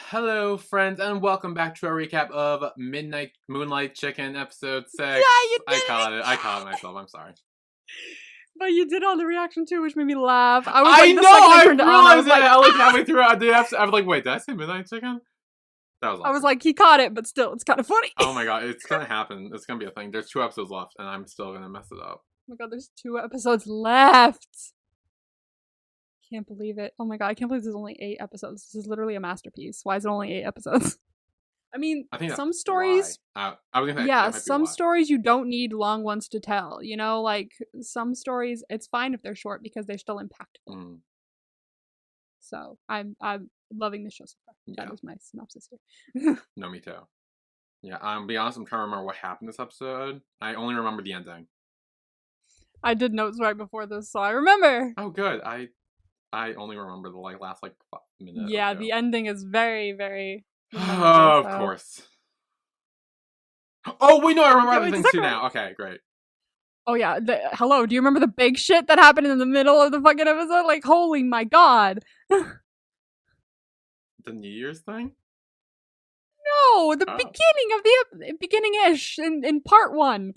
Hello, friends, and welcome back to our recap of Moonlight Chicken, episode 6. Yeah, you did I caught it myself. I'm sorry. But you did on the reaction too, which made me laugh. I Turned it on, I was realized like, it. I was halfway through the episode. I was like, wait, did I say Midnight Chicken? That was awesome. I was like, he caught it, but still, it's kind of funny. Oh my god, it's gonna happen. It's gonna be a thing. There's 2 episodes left, and I'm still gonna mess it up. Oh my god, there's 2 episodes left. Can't believe it. Oh my god, I can't believe there's only 8 episodes. This is literally a masterpiece. Why is it only 8 episodes? I mean, I think some stories... I was gonna say, yeah, some stories you don't need long ones to tell. You know, like, some stories, it's fine if they're short because they're still impactful. Mm. So, I'm loving the show so far. Yeah. That is my synopsis here. No, me too. Yeah, be honest, I'm trying to remember what happened this episode. I only remember the ending. I did notes right before this, so I remember. Oh, good. I only remember the last 5 minutes. Yeah, the ending is very, very. Oh, of course. Oh wait, no, I remember everything too now. Okay, great. Oh yeah, hello. Do you remember the big shit that happened in the middle of the fucking episode? Like, holy my god. The New Year's thing? No, the beginning of the beginning-ish in part 1.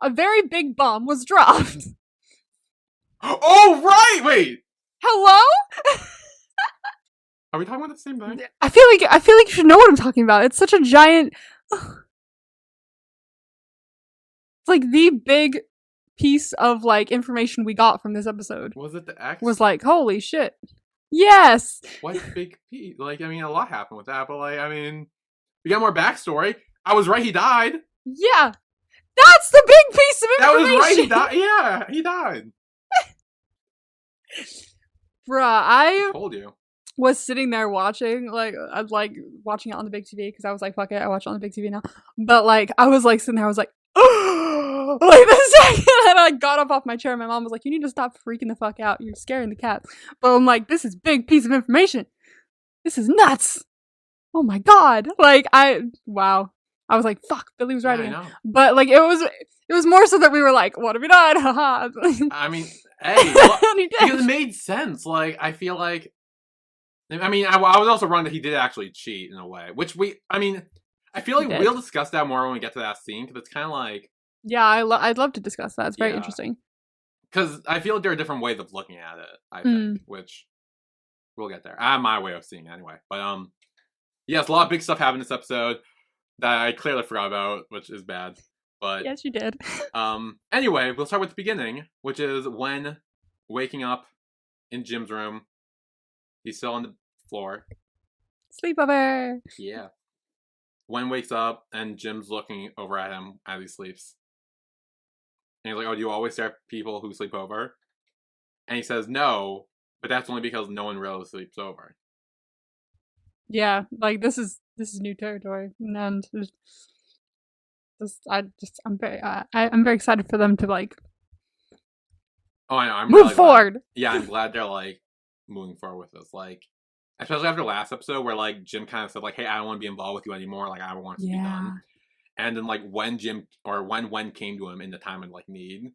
A very big bomb was dropped. Oh right, wait. Hello? Are we talking about the same thing? I feel like you should know what I'm talking about. It's such a giant. It's like the big piece of like information we got from this episode. Was it the X? Was like, holy shit. Yes. What big piece? Like, I mean, a lot happened with that, but like, I mean, we got more backstory. I was right, he died. Yeah. That's the big piece of information. That was right, he died. Yeah, he died. Bruh, I told you. Was sitting there watching, like, I was like watching it on the big TV because I was like, fuck it, I watch it on the big TV now. But like, I was like sitting there, I was like, oh, like the second, and I got up off my chair. My mom was like, you need to stop freaking the fuck out. You're scaring the cat. But I'm like, this is big piece of information. This is nuts. Oh my god. Like, wow. I was like, fuck, Billy was right again. But like, it was more so that we were like, what have we done? Haha. I mean, hey, well, because it made sense. Like, I feel like. I mean, I was also wrong that he did actually cheat in a way, which I feel like we'll discuss that more when we get to that scene, because it's kind of like... Yeah, I'd love to discuss that. It's very interesting. Because I feel like there are different ways of looking at it, I think, which we'll get there. My way of seeing it anyway. But, yes, a lot of big stuff happened in this episode that I clearly forgot about, which is bad. But yes, you did. Anyway, we'll start with the beginning, which is when waking up in Jim's room. He's still on the floor. Sleepover! Yeah. Wen wakes up, and Jim's looking over at him as he sleeps. And he's like, oh, do you always stare at people who sleep over? And he says, no, but that's only because no one really sleeps over. Yeah, like, this is new territory. And I'm very excited for them to, like... Oh, I know. I'm move really forward! Glad. Yeah, I'm glad they're, like, moving forward with this, like, especially after last episode where like Jim kind of said like, hey, I don't want to be involved with you anymore, like I don't want it to be done. And then like when Wen came to him in the time of like need,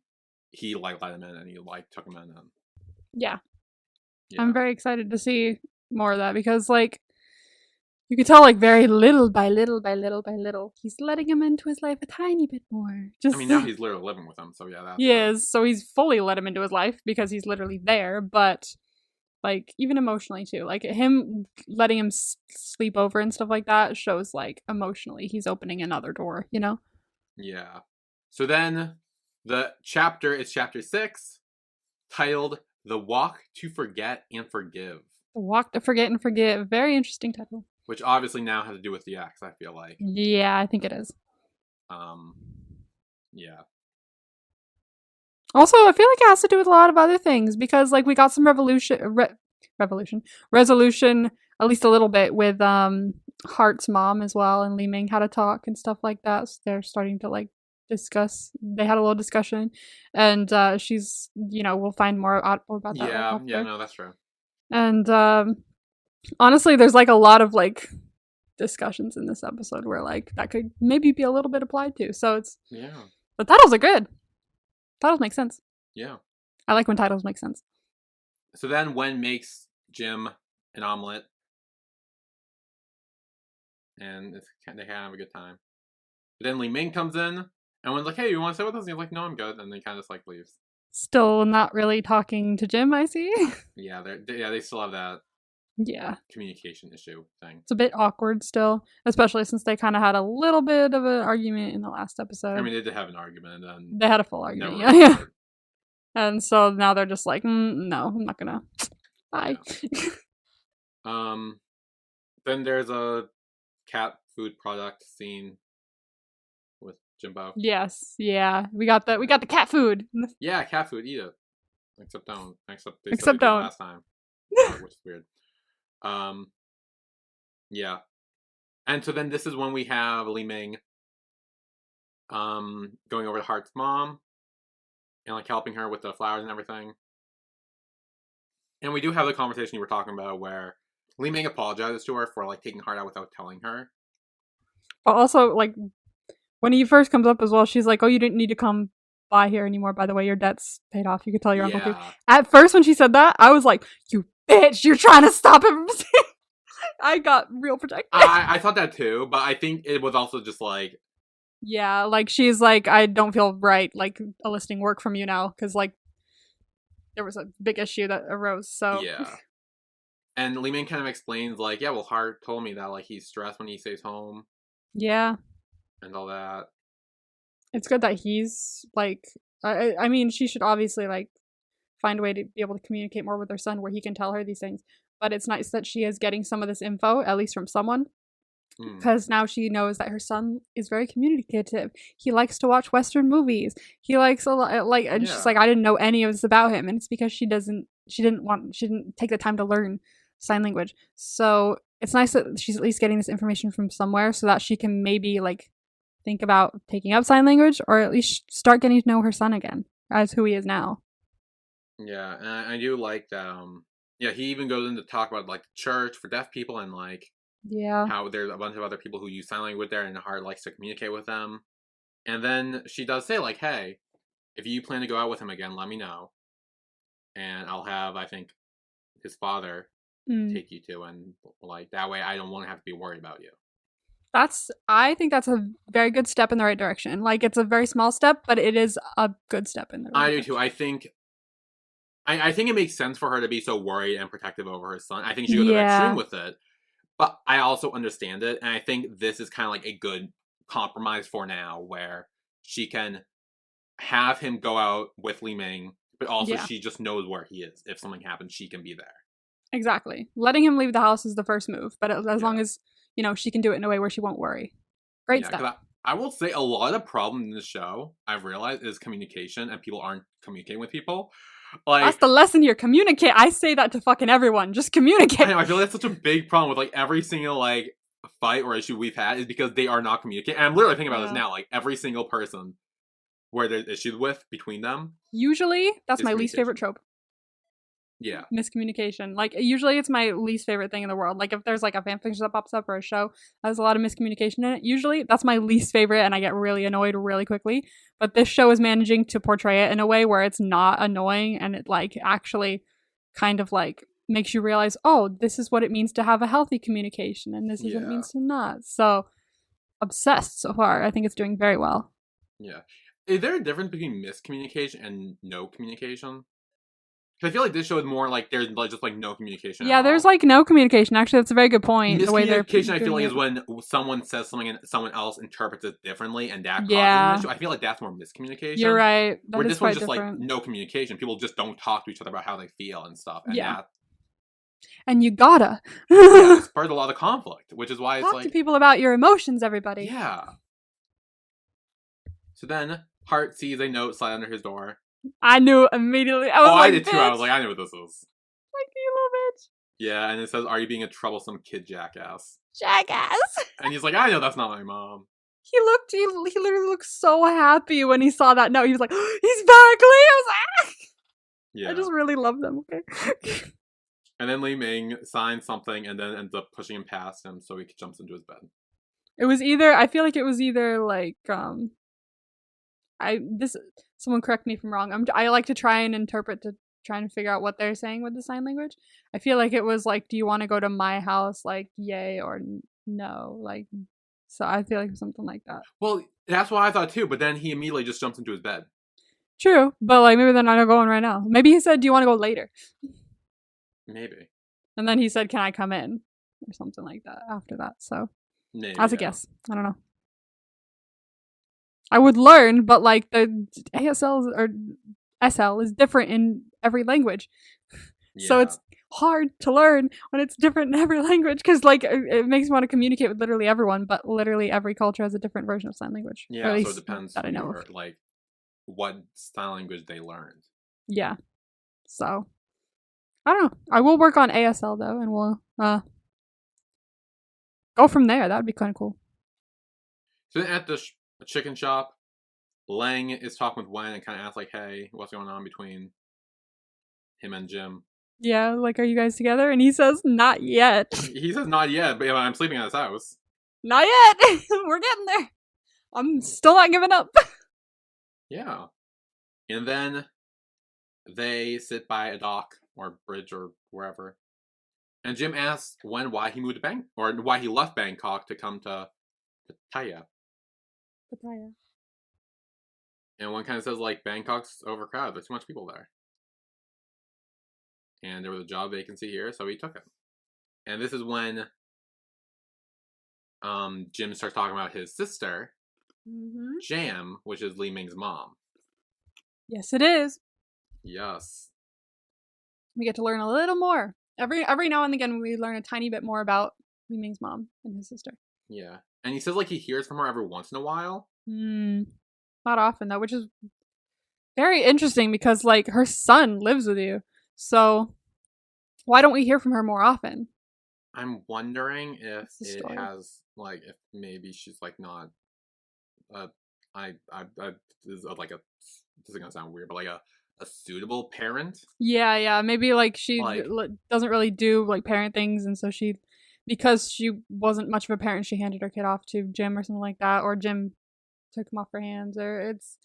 he like let him in and he like took him in. And... Yeah. I'm very excited to see more of that because like you can tell like very little by little he's letting him into his life a tiny bit more. I mean, now he's literally living with him, so yeah, that's he is. So he's fully let him into his life because he's literally there, but like, even emotionally, too. Like, him letting him sleep over and stuff like that shows, like, emotionally, he's opening another door, you know? Yeah. So then, the chapter is chapter 6, titled, The Walk to Forget and Forgive. The Walk to Forget and Forgive. Very interesting title. Which obviously now has to do with the X, I feel like. Yeah, I think it is. Yeah. Also, I feel like it has to do with a lot of other things because, like, we got some resolution, at least a little bit with Hart's mom as well, and Li Ming had a talk and stuff like that. So they're starting to like discuss. They had a little discussion, and she's, you know, we'll find more out about that. Yeah, no, that's true. And honestly, there's like a lot of like discussions in this episode where like that could maybe be a little bit applied to. So it's the titles are good. Titles make sense. Yeah. I like when titles make sense. So then Wen makes Jim an omelet. and they kind of have a good time. But then Li Ming comes in, and one's like, "Hey, you want to sit with us?" And he's like, "No, I'm good," and they kind of just like leaves. Still not really talking to Jim, I see. Yeah, they still have that communication issue thing. It's a bit awkward still, especially since they kind of had a little bit of an argument in the last episode. I mean, they did have an argument, and they had a full argument. Yeah. And so now they're just like, no, I'm not gonna. Bye. Yeah. Then there's a cat food product scene with Jimbo. Yes, yeah, we got the cat food. Yeah, cat food, eat it. Except don't. Except don't. Last time, which is weird. Yeah, and so then this is when we have Li Ming, going over to Hart's mom, and like helping her with the flowers and everything. And we do have the conversation you were talking about where Li Ming apologizes to her for like taking Hart out without telling her. But also, like, when he first comes up as well, she's like, "Oh, you didn't need to come by here anymore. By the way, your debt's paid off. You could tell your uncle too." At first, when she said that, I was like, "You bitch! You're trying to stop him from saying." I got real protective. I thought that too, but I think it was also just like, yeah, like she's like, I don't feel right, like eliciting work from you now, because like there was a big issue that arose. So yeah. And Li Ming kind of explains like, yeah, well, Hart told me that like he's stressed when he stays home. Yeah. And all that. It's good that he's like, I mean, she should obviously like find a way to be able to communicate more with her son where he can tell her these things. But it's nice that she is getting some of this info, at least from someone. Because now she knows that her son is very communicative. He likes to watch Western movies. He likes a lot, like, and she's like, I didn't know any of this about him. And it's because she didn't take the time to learn sign language. So it's nice that she's at least getting this information from somewhere so that she can maybe like think about taking up sign language or at least start getting to know her son again as who he is now. Yeah, and I do like that. Yeah, he even goes into talk about like church for deaf people and like how there's a bunch of other people who use sign language there and Hart likes to communicate with them. And then she does say like, hey, if you plan to go out with him again, let me know. And I'll have, I think, his father take you to, and like that way I don't want to have to be worried about you. I think that's a very good step in the right direction. Like it's a very small step, but it is a good step in the right direction. I do too. I think it makes sense for her to be so worried and protective over her son. I think she goes to the extreme with it. But I also understand it, and I think this is kind of like a good compromise for now, where she can have him go out with Li Ming, but also she just knows where he is. If something happens, she can be there. Exactly. Letting him leave the house is the first move, but as long as, you know, she can do it in a way where she won't worry. Great stuff. I will say a lot of the problem in this show, I've realized, is communication, and people aren't communicating with people. Like, that's the lesson here. Communicate. I say that to fucking everyone. Just communicate. I know. I feel like that's such a big problem with like every single like fight or issue we've had is because they are not communicating. And I'm literally thinking about this now. Like every single person where there's issues with between them. Usually, that's my least favorite trope. Yeah. Miscommunication. Like, usually it's my least favorite thing in the world. Like, if there's, like, a fanfiction that pops up or a show that has a lot of miscommunication in it, usually that's my least favorite and I get really annoyed really quickly. But this show is managing to portray it in a way where it's not annoying and it, like, actually kind of, like, makes you realize, oh, this is what it means to have a healthy communication and this is what it means to not. So, obsessed so far. I think it's doing very well. Yeah. Is there a difference between miscommunication and no communication? I feel like this show is more like there's just like no communication. Yeah, there's like no communication. Actually, that's a very good point. Miscommunication, I feel like, is when someone says something and someone else interprets it differently, and that causes an issue. I feel like that's more miscommunication. You're right. Where this one's just different. Like no communication. People just don't talk to each other about how they feel and stuff. And and you gotta. It spurs a lot of conflict, which is why it's talk to people about your emotions, everybody. Yeah. So then Hart sees a note slide under his door. I knew immediately. I did too. I was like, I knew what this was. Like, you little bitch. Yeah, and it says, "Are you being a troublesome kid, jackass?" Jackass. And he's like, I know that's not my mom. He literally looked so happy when he saw that note. He was like, he's back, Lee. I was like, ah! Yeah. I just really love them. Okay. And then Li Ming signs something and then ends up pushing him past him, so he jumps into his bed. I feel like it was either like someone correct me if I'm wrong. I like to try and interpret to try and figure out what they're saying with the sign language. I feel like it was like, do you want to go to my house, like yay or know. Like, so I feel like something like that. Well, that's what I thought too, but then he immediately just jumps into his bed. True, but like maybe they're not going right now. Maybe he said, "Do you want to go later?" Maybe. And then he said, "Can I come in?" or something like that after that. So Maybe, that's a guess. I don't know. I would learn, but like the ASL or SL is different in every language. Yeah. So it's hard to learn when it's different in every language because like it makes me want to communicate with literally everyone, but literally every culture has a different version of sign language. Yeah, so it depends that I know of. like what sign language they learned. Yeah. So I don't know. I will work on ASL though, and we'll go from there. That would be kind of cool. So then at the chicken shop, Lang is talking with Wen and kind of asks like, "Hey, what's going on between him and Jim?" Yeah, like, are you guys together? And he says, "Not yet." He says, "Not yet, but I'm sleeping at his house." Not yet. We're getting there. I'm still not giving up. Yeah. And then they sit by a dock or bridge or wherever. And Jim asks Wen why he moved to Bangkok, or why he left Bangkok to come to Pattaya. Pattaya. And Wen kind of says, like, Bangkok's overcrowded. There's too much people there. And there was a job vacancy here, so he took it. And this is when Jim starts talking about his sister, Jam, which is Li Ming's mom. Yes, it is. Yes. We get to learn a little more. Every now and again, we learn a tiny bit more about Li Ming's mom and his sister. Yeah. And he says, like, he hears from her every once in a while. Not often, though, which is very interesting because, like, her son lives with you. So why don't we hear from her more often? I'm wondering if it has, like, if maybe she's, like, not, this is like a, this is gonna sound weird, but like a suitable parent. Yeah, maybe like she doesn't really do like parent things, and so because she wasn't much of a parent, she handed her kid off to Jim or something like that, or Jim took him off her hands, or it's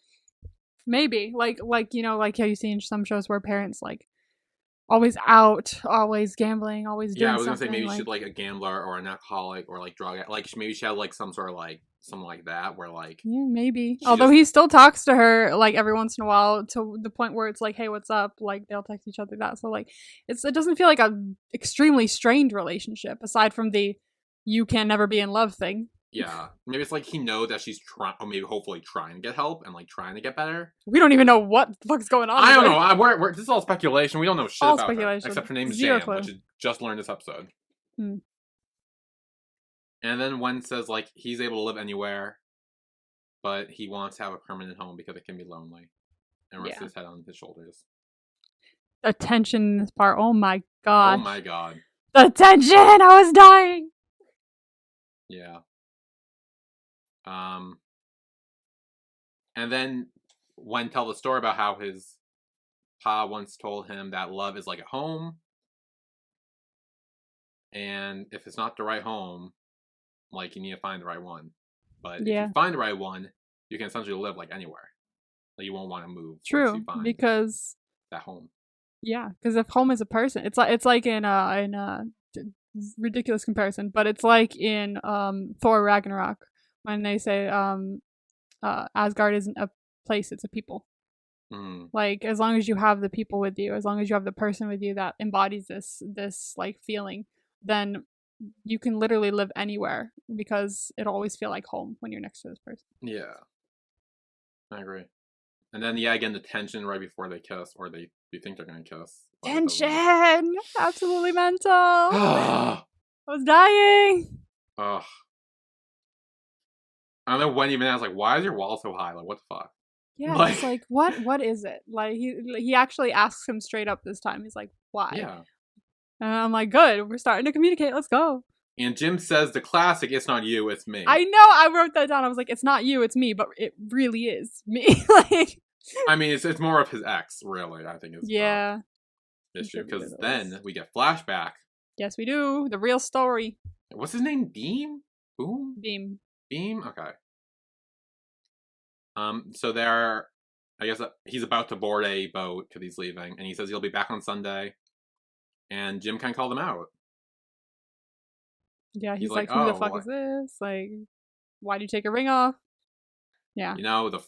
maybe like you know, like how you see in some shows where parents like always out, always gambling, always doing I was something. Gonna say maybe she's like a gambler or an alcoholic or like drug, like maybe she had like some sort of like something like that where like maybe. Although he still talks to her like every once in a while to the point where it's like, hey, what's up? Like they'll text each other that. So like it doesn't feel like a extremely strained relationship aside from the you can never be in love thing. Yeah, maybe it's like he knows that she's trying, or maybe hopefully trying to get help and like trying to get better. We don't even know what the fuck's going on. I don't know. This is all speculation. We don't know shit all about speculation. her except her name's Zero Jam, clue. which is just learned this episode. And then Wen says like he's able to live anywhere, but he wants to have a permanent home because it can be lonely, and rests his head on his shoulders. The tension in this part. Oh my god. Oh my god. The tension. I was dying. Yeah. And then Wen tell the story about how his pa once told him that love is like a home, and if it's not the right home, like you need to find the right one. But if you find the right one, you can essentially live like anywhere. Like you won't want to move. True, because that home. Yeah, because if home is a person, it's like in a ridiculous comparison, but it's like in Thor Ragnarok when they say Asgard isn't a place, it's a people. Like as long as you have the people with you, as long as you have the person with you that embodies this like feeling, then you can literally live anywhere because it'll always feel like home when you're next to this person. Yeah, I agree. And then again the tension right before they kiss, or you think they're gonna kiss. Tension, absolutely mental. I was dying. Ugh. I don't know when even asked, like, why is your wall so high? Like, what the fuck? Yeah, it's like, what is it? Like, he actually asks him straight up this time. He's like, why? Yeah. And I'm like, good, we're starting to communicate. Let's go. And Jim says the classic, it's not you, it's me. I know, I wrote that down. I was like, it's not you, it's me, but it really is me. Like, I mean, it's more of his ex, really, I think is the issue. Because then we get flashback. Yes, we do. The real story. What's his name? Beam? Boom? Beam. Beam? Okay. So there, I guess he's about to board a boat because he's leaving, and he says he'll be back on Sunday, and Jim can call them out. Yeah, he's like, who the fuck is this? Like, why do you take your ring off? Yeah. You know, the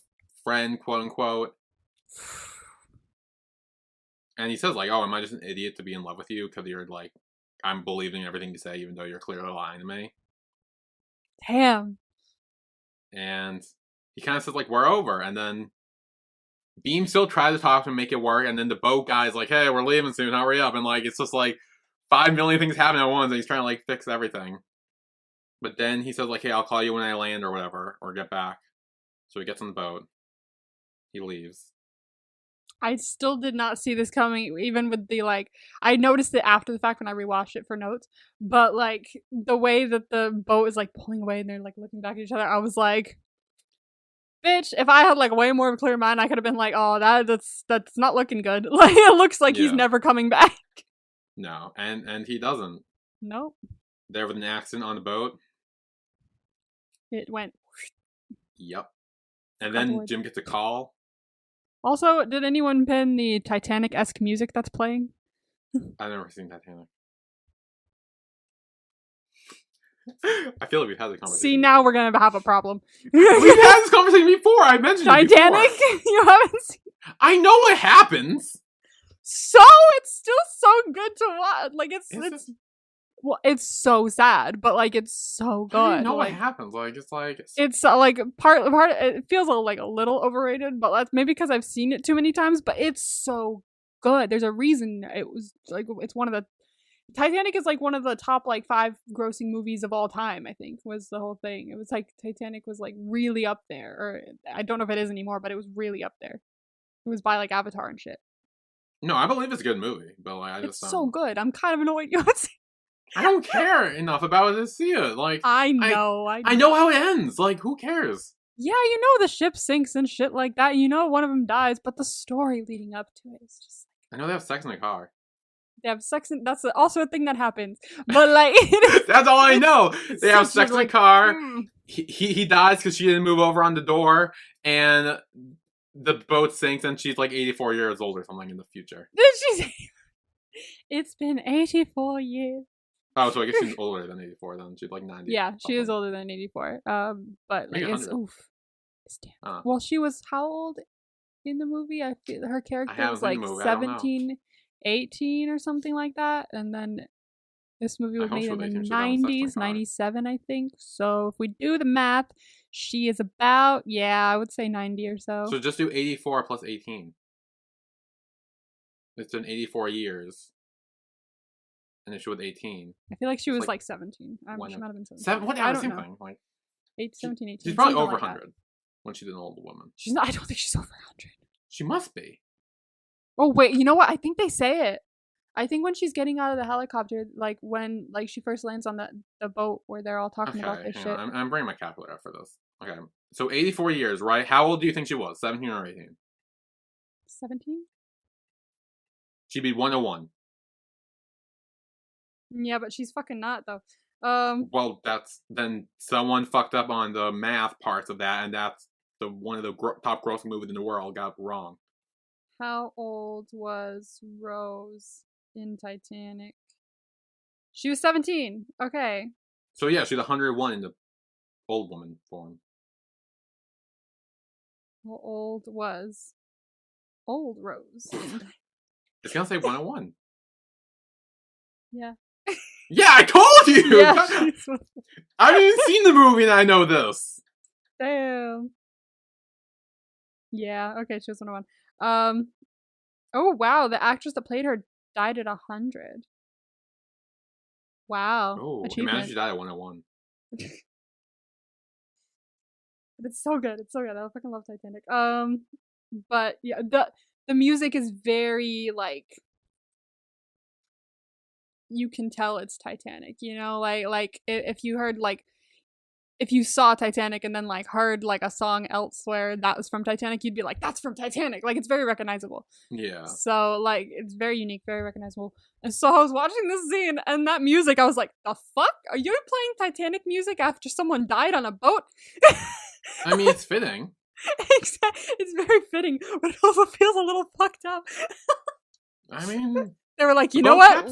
friend, quote unquote. And he says, like, oh, am I just an idiot to be in love with you? Because you're like, I'm believing everything you say, even though you're clearly lying to me. Damn. And he kind of says, like, we're over. And then Beam still tries to talk to him, make it work. And then the boat guy's like, hey, we're leaving soon. Hurry up. And, like, it's just, like, 5 million things happen at once. And he's trying to, like, fix everything. But then he says, like, hey, I'll call you when I land or whatever. Or get back. So he gets on the boat. He leaves. I still did not see this coming, even with the, like, I noticed it after the fact when I rewatched it for notes, but, like, the way that the boat is, like, pulling away and they're, like, looking back at each other, I was like, bitch, if I had, like, way more of a clear mind, I could have been like, oh, that's not looking good. Like, it looks like he's never coming back. No, and he doesn't. Nope. There was an accident on the boat. It went. Yep. And then Jim gets a call. Also, did anyone pin the Titanic-esque music that's playing? I've never seen Titanic. I feel like we've had the conversation. See, now we're gonna have a problem. We've had this conversation before. I mentioned Titanic. It before. You haven't seen. I know what happens. So it's still so good to watch. Like it's well, it's so sad, but like it's so good. I don't know like, what happens. Like it's like part. It feels like a little overrated, but that's maybe because I've seen it too many times. But it's so good. There's a reason it was like it's one of the. Titanic is like one of the top like 5 grossing movies of all time, I think, was the whole thing. It was like Titanic was like really up there, or I don't know if it is anymore, but it was really up there. It was by like Avatar and shit. No, I believe it's a good movie, but like it's so good. I'm kind of annoyed you haven't seen. I don't care enough about it to see it. Like I know how it ends. Like who cares? Yeah, you know the ship sinks and shit like that. You know one of them dies, but the story leading up to it is just. I know they have sex in a car. They have sex in, that's also a thing that happens, but like that's all I know. They have sex in a car. He dies because she didn't move over on the door, and the boat sinks, and she's like 84 years old or something in the future. It's been 84 years. Oh, so I guess she's older than 84 then. She's like 90. Yeah, she is older than 84. But like it's damn. Well, she was how old in the movie? I feel her character was like 17. 18 or something like that, and then this movie was made in the 90s, 97 I think. So if we do the math, she is about I would say 90 or so. So just do 84 plus 18. It's been 84 years, and if she was 18, I feel like she was like 17. She might have been 17. What? I don't don't know. Thing. Like 17, 18. She's probably over 100 when she's an older woman. She's not. I don't think she's over 100. She must be. Oh wait, you know what? I think they say it. I think when she's getting out of the helicopter, like when like she first lands on the boat where they're all talking about this shit. I'm bringing my calculator for this. Okay, so 84 years, right? How old do you think she was? 17 or 18? 17. She'd be 101. Yeah, but she's fucking not though. Well, then someone fucked up on the math parts of that, and that's one of the top grossing movies in the world got wrong. How old was Rose in Titanic? She was 17. Okay. So yeah, she's 101 in the old woman form. How old was old Rose? It's gonna say 101. Yeah. Yeah, I told you! Yeah, I haven't even seen the movie and I know this. Damn. Yeah, okay, she was 101. Oh wow, the actress that played her died at 100. Wow. Oh, imagine she died at 101. But it's so good. It's so good. I fucking love Titanic. But yeah, the music is very like you can tell it's Titanic, you know, like if you heard like if you saw Titanic and then like heard like a song elsewhere that was from Titanic, you'd be like, that's from Titanic. Like it's very recognizable. Yeah. So like it's very unique, very recognizable. And so I was watching this scene and that music, I was like, the fuck? Are you playing Titanic music after someone died on a boat? I mean, it's fitting. It's very fitting, but it also feels a little fucked up. I mean, they were like, you know what?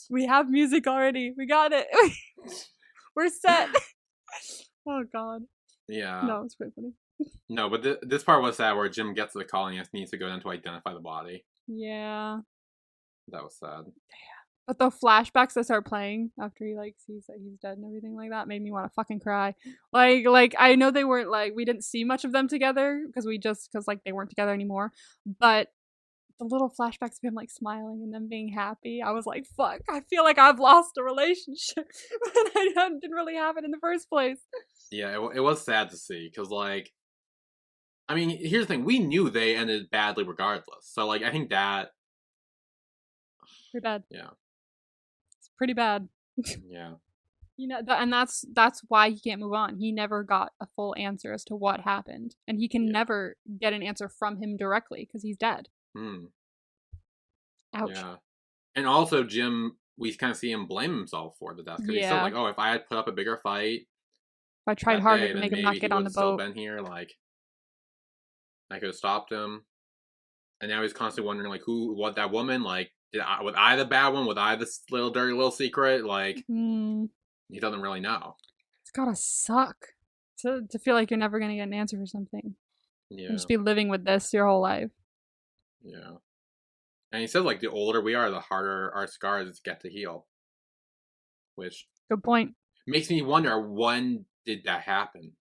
We have music already. We got it. We're set. Oh God. Yeah. No, it's pretty funny. No, but this part was sad where Jim gets to the colony and needs to go down to identify the body. Yeah. That was sad. But the flashbacks that start playing after he like sees that he's dead and everything like that made me want to fucking cry. Like I know they weren't like we didn't see much of them together because like they weren't together anymore. But the little flashbacks of him like smiling and them being happy, I was like, fuck, I feel like I've lost a relationship and I didn't really have it in the first place. Yeah, it was sad to see because like, I mean, here's the thing: we knew they ended badly regardless. So like, I think that pretty bad. Yeah. Pretty bad. Yeah. You know, and that's why he can't move on. He never got a full answer as to what happened, and he can never get an answer from him directly because he's dead. Ouch. Yeah, and also Jim, we kind of see him blame himself for the death because he's still like, "Oh, if I had put up a bigger fight, if I tried harder to make him not get on the boat, still been here. Like, I could have stopped him." And now he's constantly wondering, like, what that woman, like. Was I the bad one? Was I this little dirty little secret? Like, he doesn't really know. It's gotta suck to feel like you're never gonna get an answer for something. Yeah. And just be living with this your whole life. Yeah. And he says, like, the older we are, the harder our scars get to heal. Which... Good point. Makes me wonder, when did that happen?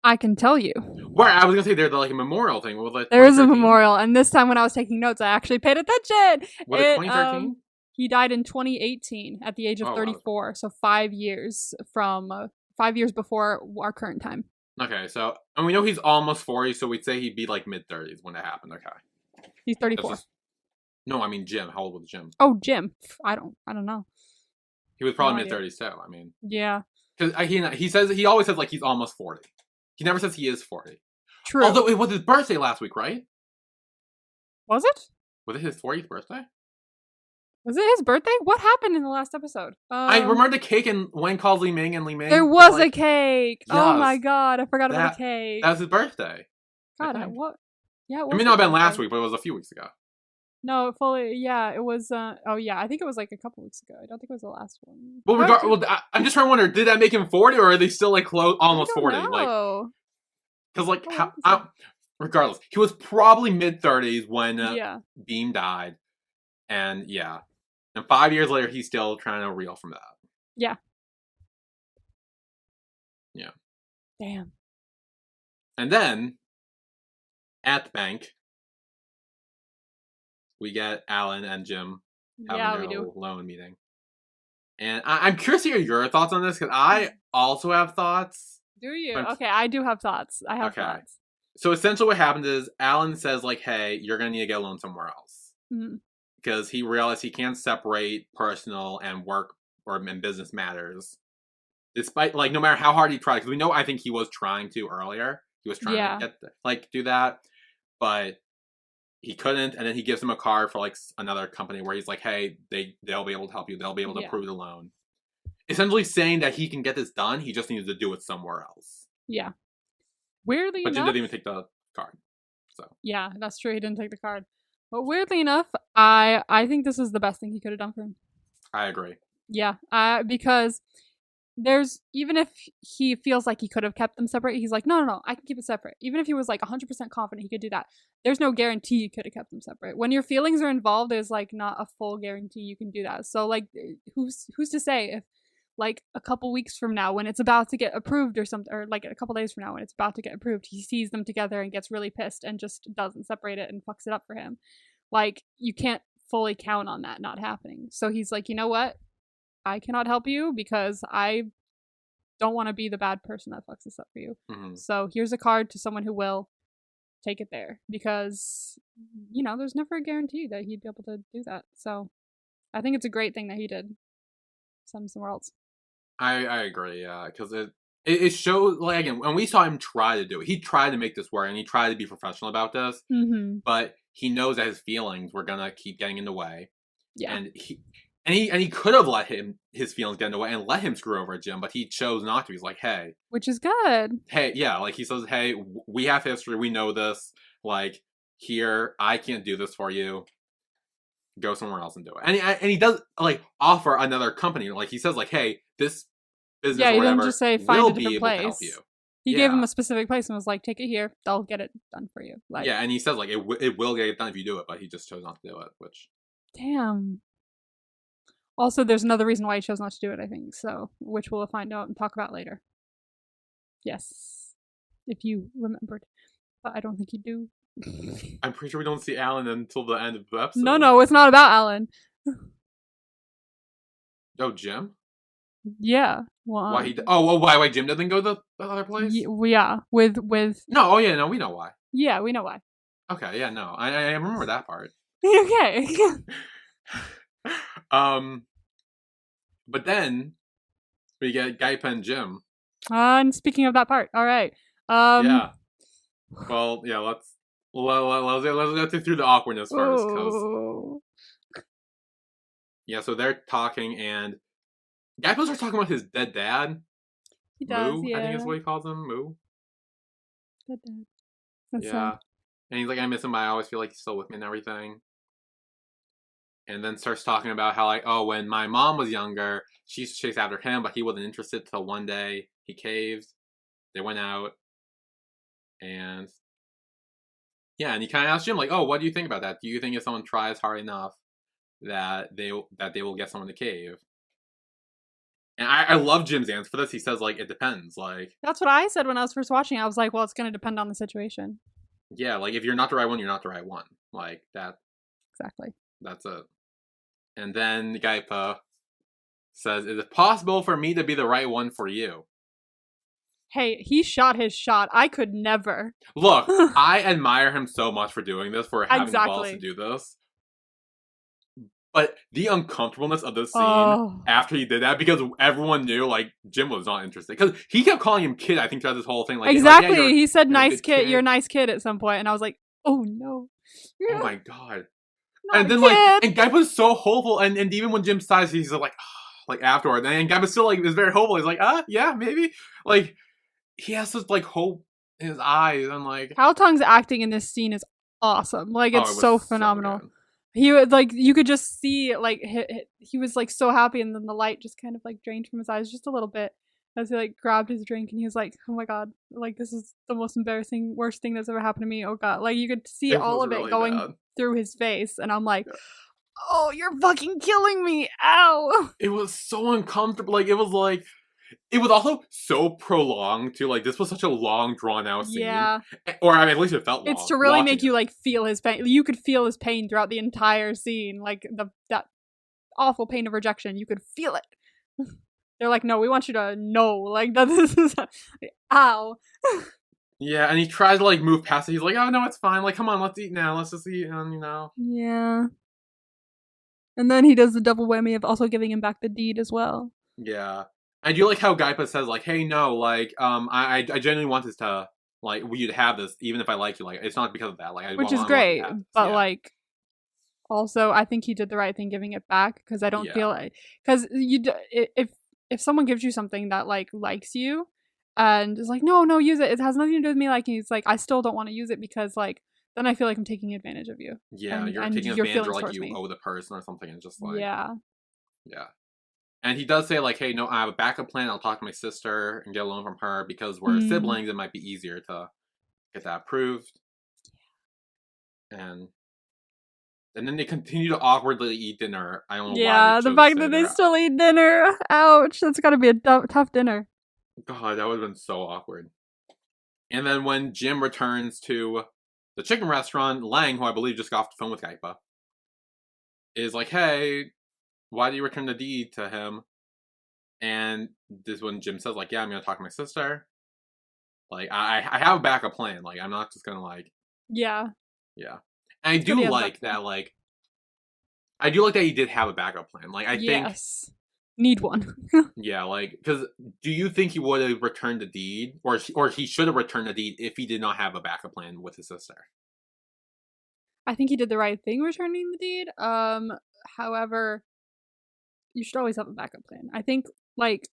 I can tell you. Well, I was gonna say there's like a memorial thing. There is a memorial, and this time when I was taking notes, I actually paid attention. Was it 2013? He died in 2018 at the age of 34, wow. So 5 years from 5 years before our current time. Okay, so and we know he's almost 40, so we'd say he'd be like mid-30s when that happened. Okay, he's 34. No, I mean Jim. How old was Jim? Oh, Jim. I don't know. He was probably mid-30s too. I mean, yeah. Because he always says like he's almost 40. He never says he is 40. True. Although it was his birthday last week, right? Was it? Was it his 40th birthday? Was it his birthday? What happened in the last episode? I remember the cake and Wayne calls Li Ming and Li Ming. There was a cake. Yes, oh my god, I forgot about the cake. That was his birthday. God, what? Yeah, it may not have been last week, but it was a few weeks ago. No, fully. Yeah, it was. Oh yeah, I think it was like a couple weeks ago. I don't think it was the last one. Well, I'm just trying to wonder: did that make him 40, or are they still like almost 40? Know. Like, because like regardless, he was probably mid-30s when Beam died, and and 5 years later, he's still trying to reel from that. Yeah. Yeah. Damn. And then at the bank, we get Alan and Jim having their loan meeting. And I'm curious to hear your thoughts on this, because I also have thoughts. Do you? Okay, I do have thoughts. I have thoughts. So essentially what happens is Alan says, like, hey, you're going to need to get a loan somewhere else. Because he realized he can't separate personal and work and business matters. Despite, like, no matter how hard he tried. Because we know, I think he was trying to earlier. He was trying to do that. But he couldn't, and then he gives him a card for like another company where he's like, hey, they'll be able to help you. They'll be able to approve the loan. Essentially saying that he can get this done. He just needs to do it somewhere else. Yeah. Weirdly enough. But Jim didn't even take the card. So. Yeah, that's true. He didn't take the card. But weirdly enough, I think this is the best thing he could have done for him. I agree. Yeah. Because even if he feels like he could have kept them separate, he's like, no, I can keep it separate. Even if he was like 100% confident he could do that, there's no guarantee he could have kept them separate. When your feelings are involved, there's like not a full guarantee you can do that. So like, who's to say if like a couple weeks from now when it's about to get approved or something, or like a couple days from now when it's about to get approved, he sees them together and gets really pissed and just doesn't separate it and fucks it up for him. Like, you can't fully count on that not happening. So he's like, you know what? I cannot help you because I don't want to be the bad person that fucks this up for you. So here's a card to someone who will take it there, because, you know, there's never a guarantee that he'd be able to do that. So I think it's a great thing that he did. Send him somewhere else. I agree, yeah, because it shows, like, again, when we saw him try to do it, he tried to make this work, and he tried to be professional about this, but he knows that his feelings were gonna keep getting in the way. Yeah. And he could have let his feelings get in the way and let him screw over Jim, but he chose not to. He's like, hey. Which is good. Hey, yeah, like he says, hey, we have history, we know this. Like, here, I can't do this for you. go somewhere else and do it. And he does like offer another company. Like he says like, hey, this business or he whatever didn't just say find will a be different able to help place. you. He gave him a specific place and was like, take it here. They'll get it done for you. Like, yeah, and he says like it will get it done if you do it, but he just chose not to do it. Which damn. Also, there's another reason why he chose not to do it, I think. So, which we'll find out and talk about later. Yes, if you remembered, but I don't think you do. I'm pretty sure we don't see Alan until the end of the episode. No, it's not about Alan. Oh, Jim? Yeah. Well, why Jim doesn't go to the other place? Yeah, with. No, we know why. Yeah, we know why. Okay, yeah, no, I remember that part. Okay. But then we get Gaipai and Jim. And speaking of that part, all right. Yeah. Well, yeah. Let's get through the awkwardness first, because yeah. So they're talking, and Gaipai starts talking about his dead dad. He does. Moo, yeah. I think is what he calls him. Moo. Dead dad. That's yeah. sad. And he's like, I miss him, but I always feel like he's still with me and everything. And then starts talking about how, like, oh, when my mom was younger, she used to chase after him, but he wasn't interested till one day he caved. They went out. And yeah, and he kind of asked Jim, like, oh, what do you think about that? Do you think if someone tries hard enough that they will get someone to cave? And I love Jim's answer for this. He says, like, it depends. Like, that's what I said when I was first watching. I was like, well, it's going to depend on the situation. Yeah, like, if you're not the right one, you're not the right one. Like, that. Exactly. That's it. And then Gaipai says, is it possible for me to be the right one for you? Hey, he shot his shot. I could never. Look, I admire him so much for doing this, for having the balls to do this. But the uncomfortableness of this scene after he did that, because everyone knew, like, Jim was not interested. Because he kept calling him kid, I think, throughout this whole thing. Like, exactly. Like, yeah, he said, nice kid, you're a nice kid at some point. And I was like, oh, no. Oh, my God. And then, like, and Gaipai was so hopeful. And even when Jim sighs, he's like, like, afterward. And Gaipai still, like, is very hopeful. He's like, yeah, maybe. Like, he has this, like, hope in his eyes. And, like, Hal Tung's acting in this scene is awesome. Like, it's so phenomenal. So he was, like, you could just see, like, he was, like, so happy. And then the light just kind of, like, drained from his eyes just a little bit as he, like, grabbed his drink. And he was like, oh, my God. Like, this is the most embarrassing, worst thing that's ever happened to me. Oh, God. Like, you could see all of it going through his face. And I'm like, oh, you're fucking killing me. Ow. It was so uncomfortable. Like, it was also so prolonged too. Like, this was such a long, drawn out scene. Yeah. Or I mean, at least it felt long. It's to really make you, like, feel his pain. You could feel his pain throughout the entire scene. Like, that awful pain of rejection. You could feel it. They're like, no, we want you to know. Like, this is ow. Yeah, and he tries to, like, move past it. He's like, oh, no, it's fine. Like, come on, let's eat now. Let's just eat, Yeah. And then he does the double whammy of also giving him back the deed as well. Yeah. I do like how Gaipai says, like, hey, no, like, I genuinely want this to, like, you to have this, even if I like you. Like, it's not because of that. Like, which is great, but, like, also, I think he did the right thing giving it back, because I don't feel like, because if someone gives you something that, like, likes you, and is like, no, use it. It has nothing to do with me liking you. It's like, I still don't want to use it, because, like, then I feel like I'm taking advantage of you. Yeah, you're taking advantage, or, like, you owe the person or something, and just, like... Yeah. Yeah. And he does say, like, hey, no, I have a backup plan. I'll talk to my sister and get a loan from her, because we're siblings. It might be easier to get that approved. And then they continue to awkwardly eat dinner. I don't know why. Yeah, the fact that they still eat dinner. Ouch. That's got to be a tough dinner. God, that would have been so awkward. And then when Jim returns to the chicken restaurant, Lang, who I believe just got off the phone with Gaipai, is like, hey, why do you return the deed to him? And this is when Jim says, like, yeah, I'm going to talk to my sister. Like, I have a backup plan. Like, I'm not just going to, like... Yeah. Yeah. And I do like that, like... I do like that he did have a backup plan. Like, I think... Yes. Need one. Yeah, like, because do you think he would have returned the deed? Or he should have returned the deed if he did not have a backup plan with his sister? I think he did the right thing returning the deed. However... You should always have a backup plan. I think, like,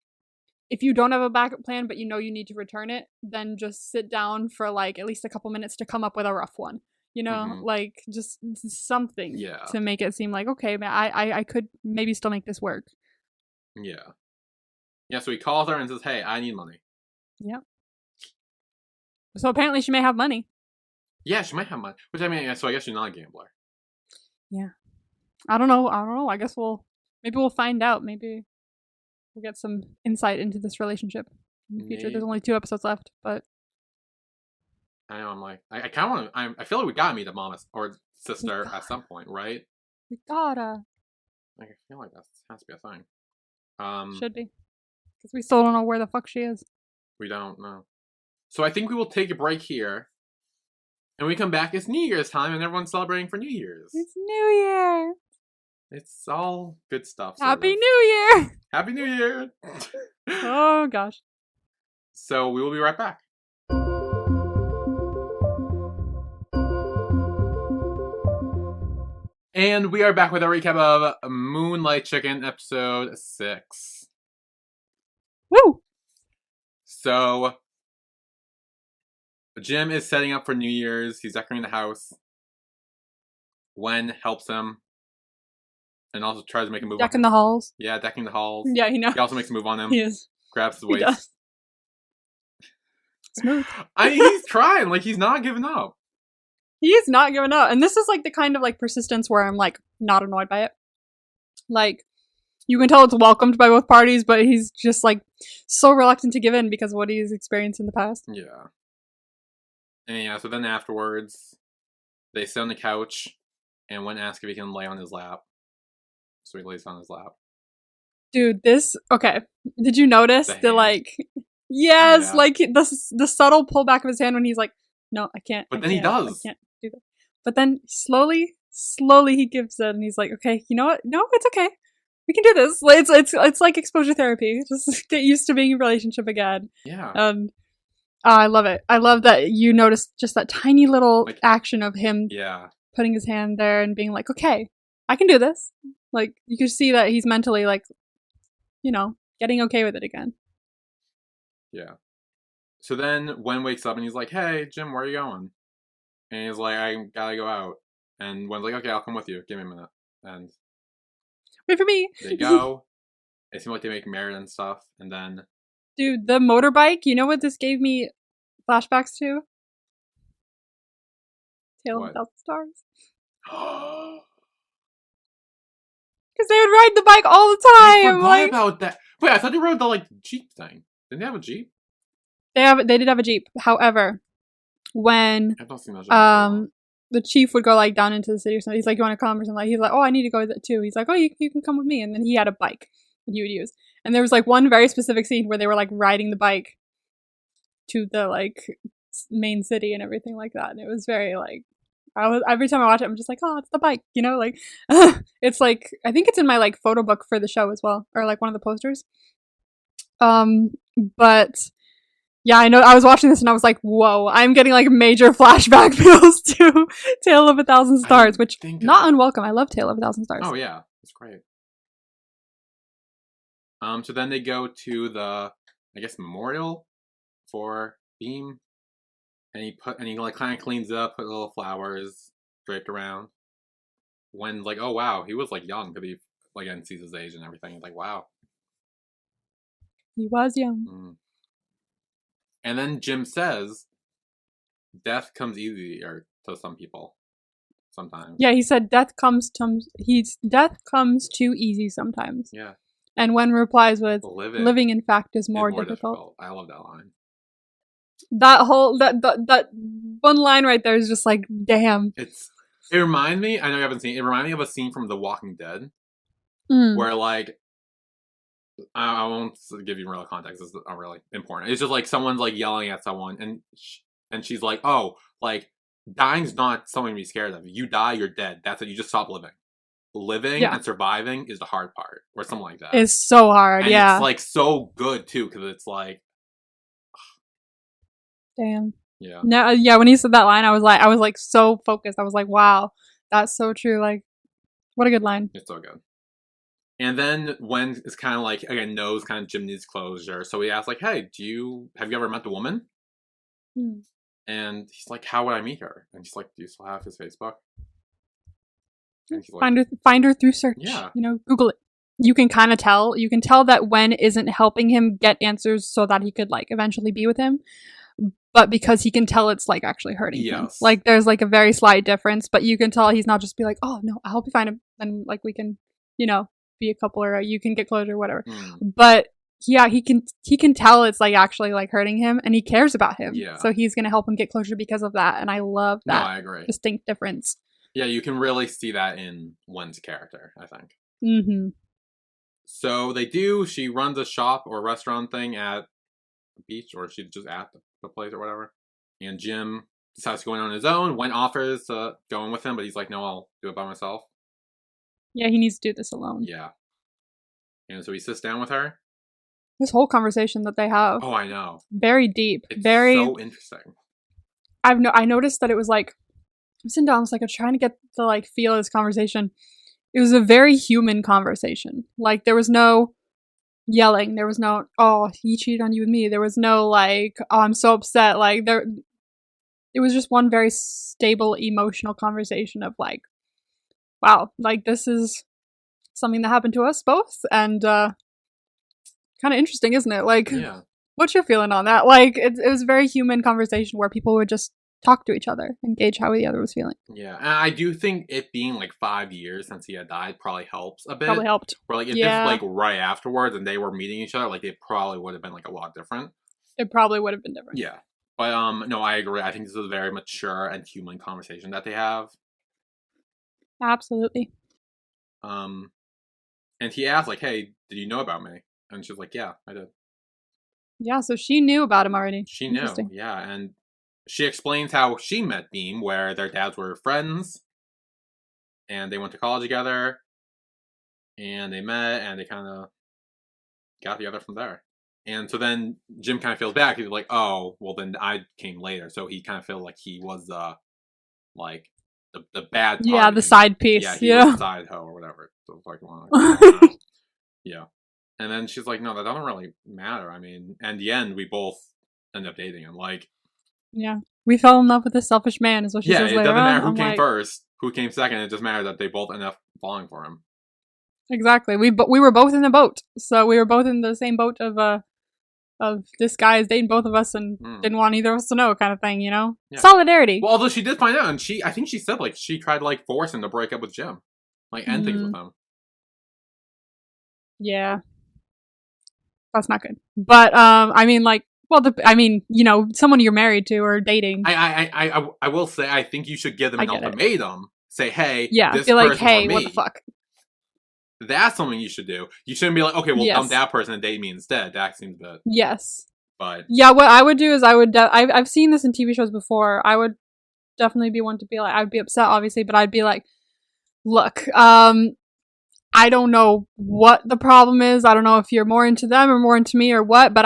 if you don't have a backup plan, but you know you need to return it, then just sit down for, like, at least a couple minutes to come up with a rough one. You know, like just something Yeah. to make it seem like, okay, man, I could maybe still make this work. Yeah. Yeah, so he calls her and says, hey, I need money. Yep. So apparently she may have money. Yeah, she might have money. Which, I mean, so I guess she's not a gambler. Yeah. I don't know. I guess maybe we'll find out. Maybe we'll get some insight into this relationship in the future. There's only 2 episodes left, but I know, I'm like, I kind of want to, I feel like we gotta meet a mom or sister at some point, right? We gotta. Like, I feel like that has to be a thing. Should be. Because we still don't know where the fuck she is. We don't know. So I think we will take a break here. And we come back, it's New Year's time, and everyone's celebrating for New Year's. It's New Year. It's all good stuff. Happy New Year. Happy New Year. Oh, gosh. So we will be right back. And we are back with a recap of Moonlight Chicken, episode 6. Woo! So, Jim is setting up for New Year's. He's decorating the house. Wen helps him. And also tries to make a move Decking the halls. Yeah, decking the halls. Yeah, he knows. He also makes a move on him. He is. Grabs his waist. Smooth. I mean, he's trying. Like, he's not giving up. He is not giving up. And this is like the kind of like persistence where I'm like not annoyed by it. Like, you can tell it's welcomed by both parties, but he's just like so reluctant to give in because of what he's experienced in the past. Yeah. And yeah, so then afterwards, they sit on the couch, and Wen asks if he can lay on his lap. So he lays on his lap. Dude, okay. Did you notice the like, yes, yeah. like the subtle pullback of his hand when he's like, no, I can't. But then he does. I can't do that. But then slowly he gives in, and he's like, okay, you know what? No, it's okay. We can do this. It's like exposure therapy. Just get used to being in a relationship again. Yeah. I love it. I love that you noticed just that tiny little like, action of him putting his hand there and being like, okay, I can do this. Like, you can see that he's mentally, like, you know, getting okay with it again. Yeah. So then Wen wakes up and he's like, hey, Jim, where are you going? And he's like, I gotta go out. And Wen's like, okay, I'll come with you. Give me a minute. And wait for me. They go. It seems like they make married and stuff. And then... Dude, the motorbike, you know what this gave me flashbacks to? Tale of a Thousand Stars. Because they would ride the bike all the time. I forgot about that. Wait, I thought they rode the like Jeep thing. Didn't they have a Jeep? They did have a Jeep. However, when the chief would go like down into the city or something, he's like, you want to come or something? He's like, oh, I need to go too. He's like, oh, you can come with me. And then he had a bike that he would use. And there was like one very specific scene where they were like riding the bike to the like main city and everything like that. And it was very like, every time I watch it, I'm just like, oh, it's the bike, you know, like it's like, I think it's in my like photo book for the show as well, or like one of the posters. But yeah, I know I was watching this and I was like, whoa, I'm getting like major flashback feels to Tale of a Thousand Stars, which not unwelcome. I love Tale of a Thousand Stars. Oh yeah, it's great. So then they go to the, I guess, memorial for Beam. And he like kind of cleans it up, put little flowers draped around. Wen's like, oh wow, he was like young, because he like and sees his age and everything. He's like, wow, he was young. And then Jim says, death comes easy to some people, sometimes. Yeah, he said death comes too easy sometimes. Yeah. And Wen replies with, living in fact is more difficult. I love that line. That whole that one line right there is just like, damn. It reminds me, I know you haven't seen it, reminded me of a scene from The Walking Dead where like, I won't give you real context, it's not really important. It's just like someone's like yelling at someone and she's like, oh, like dying's not something to be scared of. You die, you're dead. That's it. You just stop living. Living and surviving is the hard part, or something like that. It's so hard, and yeah. It's like so good too, because it's like, damn. Yeah. No, yeah. When he said that line, I was like so focused. I was like, wow, that's so true. Like, what a good line. It's so good. And then Wen is kind of like, again, knows kind of Jim needs closure, so he asks like, hey, have you ever met the woman? And he's like, how would I meet her? And she's like, do you still have his Facebook? And he's like, find her through search. Yeah. Google it. You can kind of tell. You can tell that Wen isn't helping him get answers so that he could like eventually be with him. But because he can tell it's like actually hurting him. Like there's like a very slight difference, but you can tell he's not just be like, oh no, I'll help you find him and like we can, be a couple or you can get closer or whatever. But yeah, he can tell it's like actually like hurting him and he cares about him. Yeah. So he's gonna help him get closer because of that. And I love that. No, I agree. Distinct difference. Yeah, you can really see that in Wen's character, I think. Mm-hmm. So she runs a shop or restaurant thing at the beach, or she's just at the place or whatever. And Jim decides to go in on his own. Wen offers to go in with him, but he's like, no, I'll do it by myself. Yeah, he needs to do this alone. Yeah. And so he sits down with her. This whole conversation that they have. Oh, I know. Very deep. It's very so interesting. I noticed that it was like, I'm sitting down, I was like, I'm trying to get the like feel of this conversation. It was a very human conversation. Like there was no yelling. There was no, oh, he cheated on you with me. There was no like, oh, I'm so upset. Like it was just one very stable emotional conversation of like, wow, like this is something that happened to us both. And kind of interesting, isn't it? Like, yeah. What's your feeling on that? Like it was a very human conversation where people would just talk to each other and gauge how the other was feeling. Yeah, and I do think it being like 5 years since he had died probably helps a bit. Probably helped. Where like if this was like right afterwards and they were meeting each other, like it probably would have been like a lot different. It probably would have been different. Yeah, but no, I agree. I think this is a very mature and human conversation that they have. Absolutely. And he asked like, "Hey, did you know about me?" And she's like, "Yeah, I did." Yeah, so she knew about him already. She knew. Yeah, and she explains how she met Beam, where their dads were friends, and they went to college together, and they met, and they kind of got together from there. And so then Jim kind of feels bad. He's like, oh, well, then I came later. So he kind of feels like he was, like, the bad part. Yeah, the side piece. Yeah, he was the side hoe or whatever. So it's like, well, yeah. And then she's like, no, that doesn't really matter. I mean, in the end, we both end up dating him. Like, yeah, we fell in love with this selfish man, is what she says later on. Yeah, it doesn't matter who came first, who came second. It just matters that they both end up falling for him. Exactly. We were both in the boat, so we were both in the same boat of this guy is dating both of us and didn't want either of us to know, kind of thing. Yeah. Solidarity. Well, although she did find out, and I think she said like she tried to like force him to break up with Jim, like end things with him. Yeah, that's not good. But I mean, like. Well, someone you're married to or dating. I will say, I think you should give them an ultimatum. Say, hey, this be like, person hey, or me. what the fuck? That's something you should do. You shouldn't be like, okay, well, dump that person and date me instead. That seems a bit. Yes. But yeah, what I would do is I've seen this in TV shows before. I would definitely be one to be like, I'd be upset, obviously, but I'd be like, look, I don't know what the problem is. I don't know if you're more into them or more into me or what, but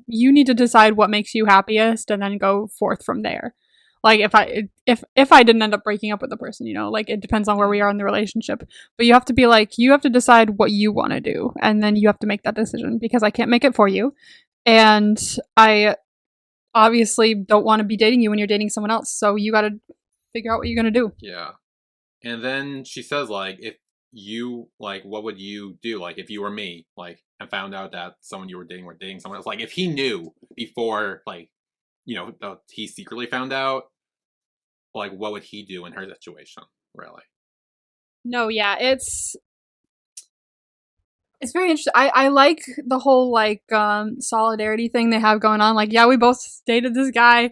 you need to decide what makes you happiest and then go forth from there. Like if I didn't end up breaking up with the person, like it depends on where we are in the relationship, but you have to be like, you have to decide what you want to do. And then you have to make that decision because I can't make it for you. And I obviously don't want to be dating you when you're dating someone else. So you got to figure out what you're going to do. Yeah. And then she says like, if you like, what would you do like if you were me, like, and found out that someone you were dating someone else, like if he knew before, like, he secretly found out, like what would he do in her situation, really? No, yeah, it's very interesting. I like the whole like solidarity thing they have going on. Like, yeah, we both dated this guy,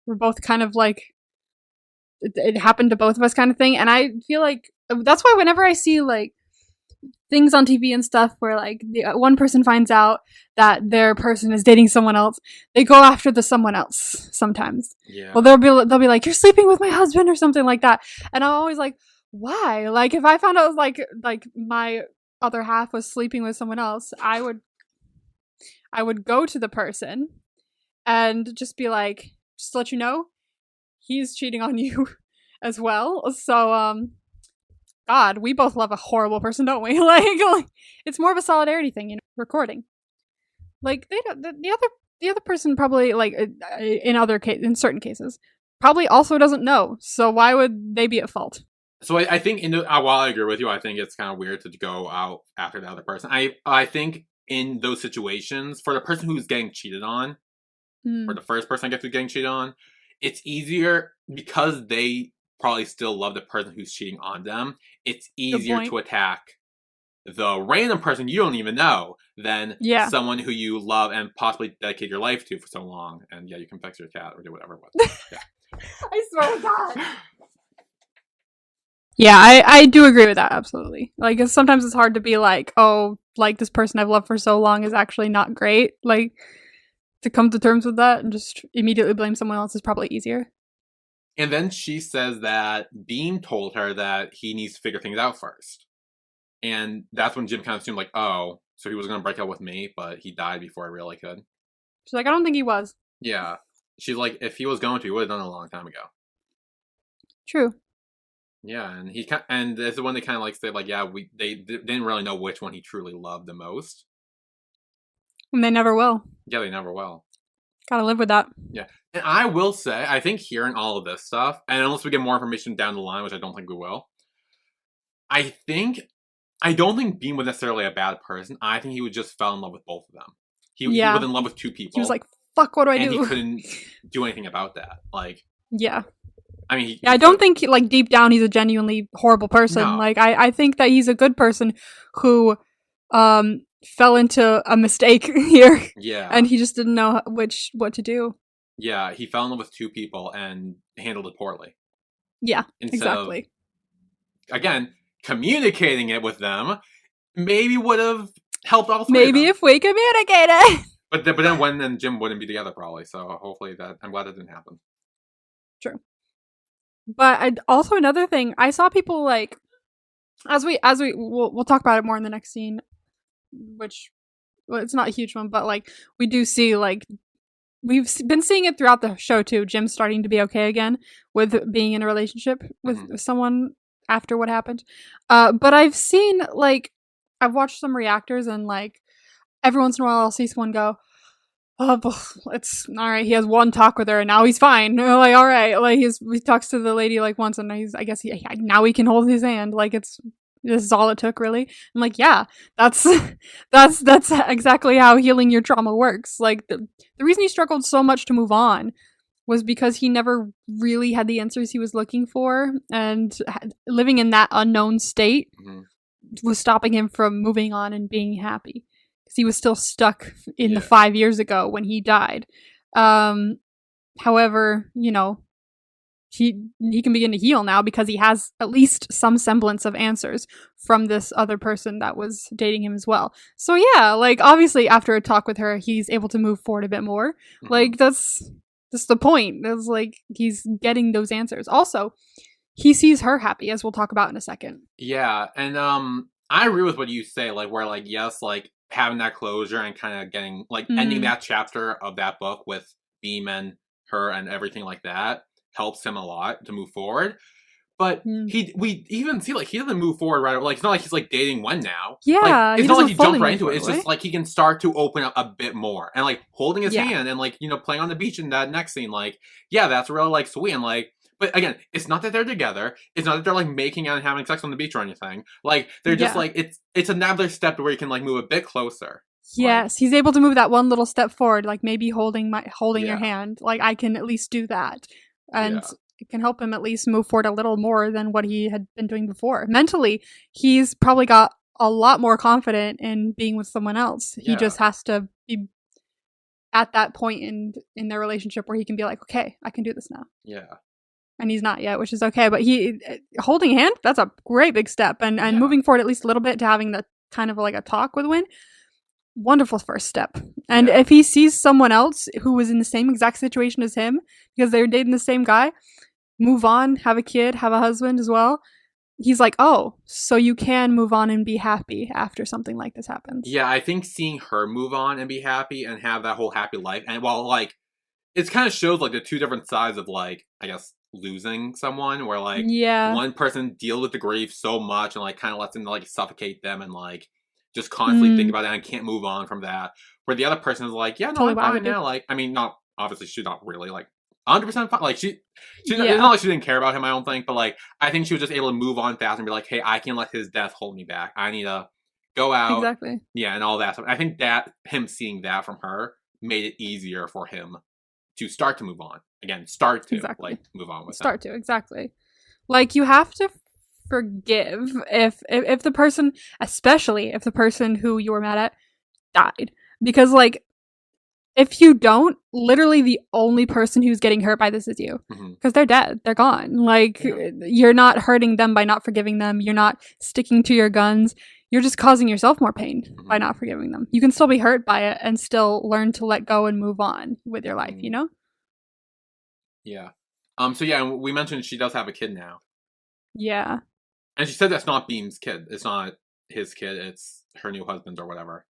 we're both kind of like it happened to both of us kind of thing. And I feel like that's why whenever I see like things on TV and stuff where like one person finds out that their person is dating someone else, they go after the someone else sometimes. Yeah. Well, they'll be like, you're sleeping with my husband or something like that. And I'm always like, why? Like if I found out like my other half was sleeping with someone else, I would go to the person and just be like, just to let you know, he's cheating on you as well. So, God, we both love a horrible person, don't we? like it's more of a solidarity thing, recording. Like they don't, the other the other person probably, like, in certain cases, probably also doesn't know. So why would they be at fault? So I think while I agree with you, I think it's kind of weird to go out after the other person. I think in those situations, for the person who's getting cheated on, or the first person I guess who's getting cheated on, it's easier because they probably still love the person who's cheating on them. It's easier to attack the random person you don't even know than someone who you love and possibly dedicate your life to for so long. And yeah, you can fix your cat or do whatever it was. Yeah. I swear to God. Yeah, I do agree with that, absolutely. Like, sometimes it's hard to be like, oh, like, this person I've loved for so long is actually not great. Like, to come to terms with that and just immediately blame someone else is probably easier. And then she says that Beam told her that he needs to figure things out first. And that's when Jim kind of assumed, like, oh, so he was going to break up with me, but he died before I really could. She's like, I don't think he was. Yeah. She's like, if he was going to, he would have done it a long time ago. True. Yeah, and this is when they kind of like say, like, yeah, they didn't really know which one he truly loved the most. And they never will. Yeah, they never will. Gotta live with that. Yeah. And I will say, I think hearing all of this stuff, and unless we get more information down the line, which I don't think we will, I don't think Beam was necessarily a bad person. I think he would just fell in love with both of them. He was in love with two people. He was like, fuck, what do I do? And he couldn't do anything about that. Like, yeah. I mean, I don't think, like, deep down he's a genuinely horrible person. No. Like, I think that he's a good person who fell into a mistake here. Yeah. And he just didn't know what to do. Yeah, he fell in love with two people and handled it poorly. Yeah, exactly. Again, communicating it with them maybe would have helped all three Maybe if we communicated. But then Wen and Jim wouldn't be together probably, so hopefully I'm glad that didn't happen. True. But also another thing, I saw people, like, we'll talk about it more in the next scene, which, well, it's not a huge one, but, like, we do see, like, we've been seeing it throughout the show too, Jim starting to be okay again with being in a relationship with someone after what happened. But I've seen, like, I've watched some reactors and, like, every once in a while I'll see someone go, oh, it's all right. He has one talk with her, and now he's fine. Like, all right, like he talks to the lady like once, and I guess now he can hold his hand. Like, this is all it took, really. I'm like, yeah, that's exactly how healing your trauma works. Like, the reason he struggled so much to move on was because he never really had the answers he was looking for, and living in that unknown state was stopping him from moving on and being happy. Because he was still stuck in the 5 years ago when he died. However, you know, he can begin to heal now because he has at least some semblance of answers from this other person that was dating him as well. So yeah, like, obviously after a talk with her, he's able to move forward a bit more. Like, that's the point. It's like he's getting those answers. Also, he sees her happy, as we'll talk about in a second. Yeah, and I agree with what you say, like, where, like, yes, like, having that closure and kind of getting, like, ending that chapter of that book with Beam and her and everything like that helps him a lot to move forward. But we even see, like, he doesn't move forward right away. Like, it's not like he's, like, dating Wen now. Yeah, like, it's not like he jumped right into it. It's just, like, he can start to open up a bit more. And, like, holding his hand and, like, you know, playing on the beach in that next scene, like, yeah, that's really, like, sweet. And, like, but again, it's not that they're together. It's not that they're, like, making out and having sex on the beach or anything. Like, they're just, like, it's another step to where you can, like, move a bit closer. Yes, he's able to move that one little step forward, like, maybe holding your hand. Like, I can at least do that. And it can help him at least move forward a little more than what he had been doing before. Mentally, he's probably got a lot more confident in being with someone else. He just has to be at that point in their relationship where he can be like, okay, I can do this now. Yeah. And he's not yet, which is okay. But he holding a hand, that's a great big step. And moving forward at least a little bit to having the kind of like a talk with Win, wonderful first step. And if he sees someone else who was in the same exact situation as him, because they were dating the same guy, move on, have a kid, have a husband as well, he's like, oh, so you can move on and be happy after something like this happens. Yeah, I think seeing her move on and be happy and have that whole happy life, and while, like, it kind of shows, like, the two different sides of, like, I guess, losing someone, where, like, one person deals with the grief so much and, like, kind of lets them, like, suffocate them and, like, just constantly think about it and can't move on from that. Where the other person is like, yeah, no, Totally I'm fine now. Like, I mean, not obviously she's not really like 100% fine. Like it's not like she didn't care about him, I don't think, but like I think she was just able to move on fast and be like, hey, I can't let his death hold me back. I need to go out. Exactly. Yeah, and all that stuff. I think that him seeing that from her made it easier for him to start to move on. Again, like move on with exactly. Like you have to forgive if the person, especially if the person who you were mad at died, because like if you don't, literally the only person who's getting hurt by this is you, because they're dead, they're gone. Like you're not hurting them by not forgiving them, you're not sticking to your guns, you're just causing yourself more pain by not forgiving them. You can still be hurt by it and still learn to let go and move on with your life, you know? Yeah. So yeah, we mentioned she does have a kid now. Yeah. And she said that's not Beam's kid. It's not his kid. It's her new husband's or whatever.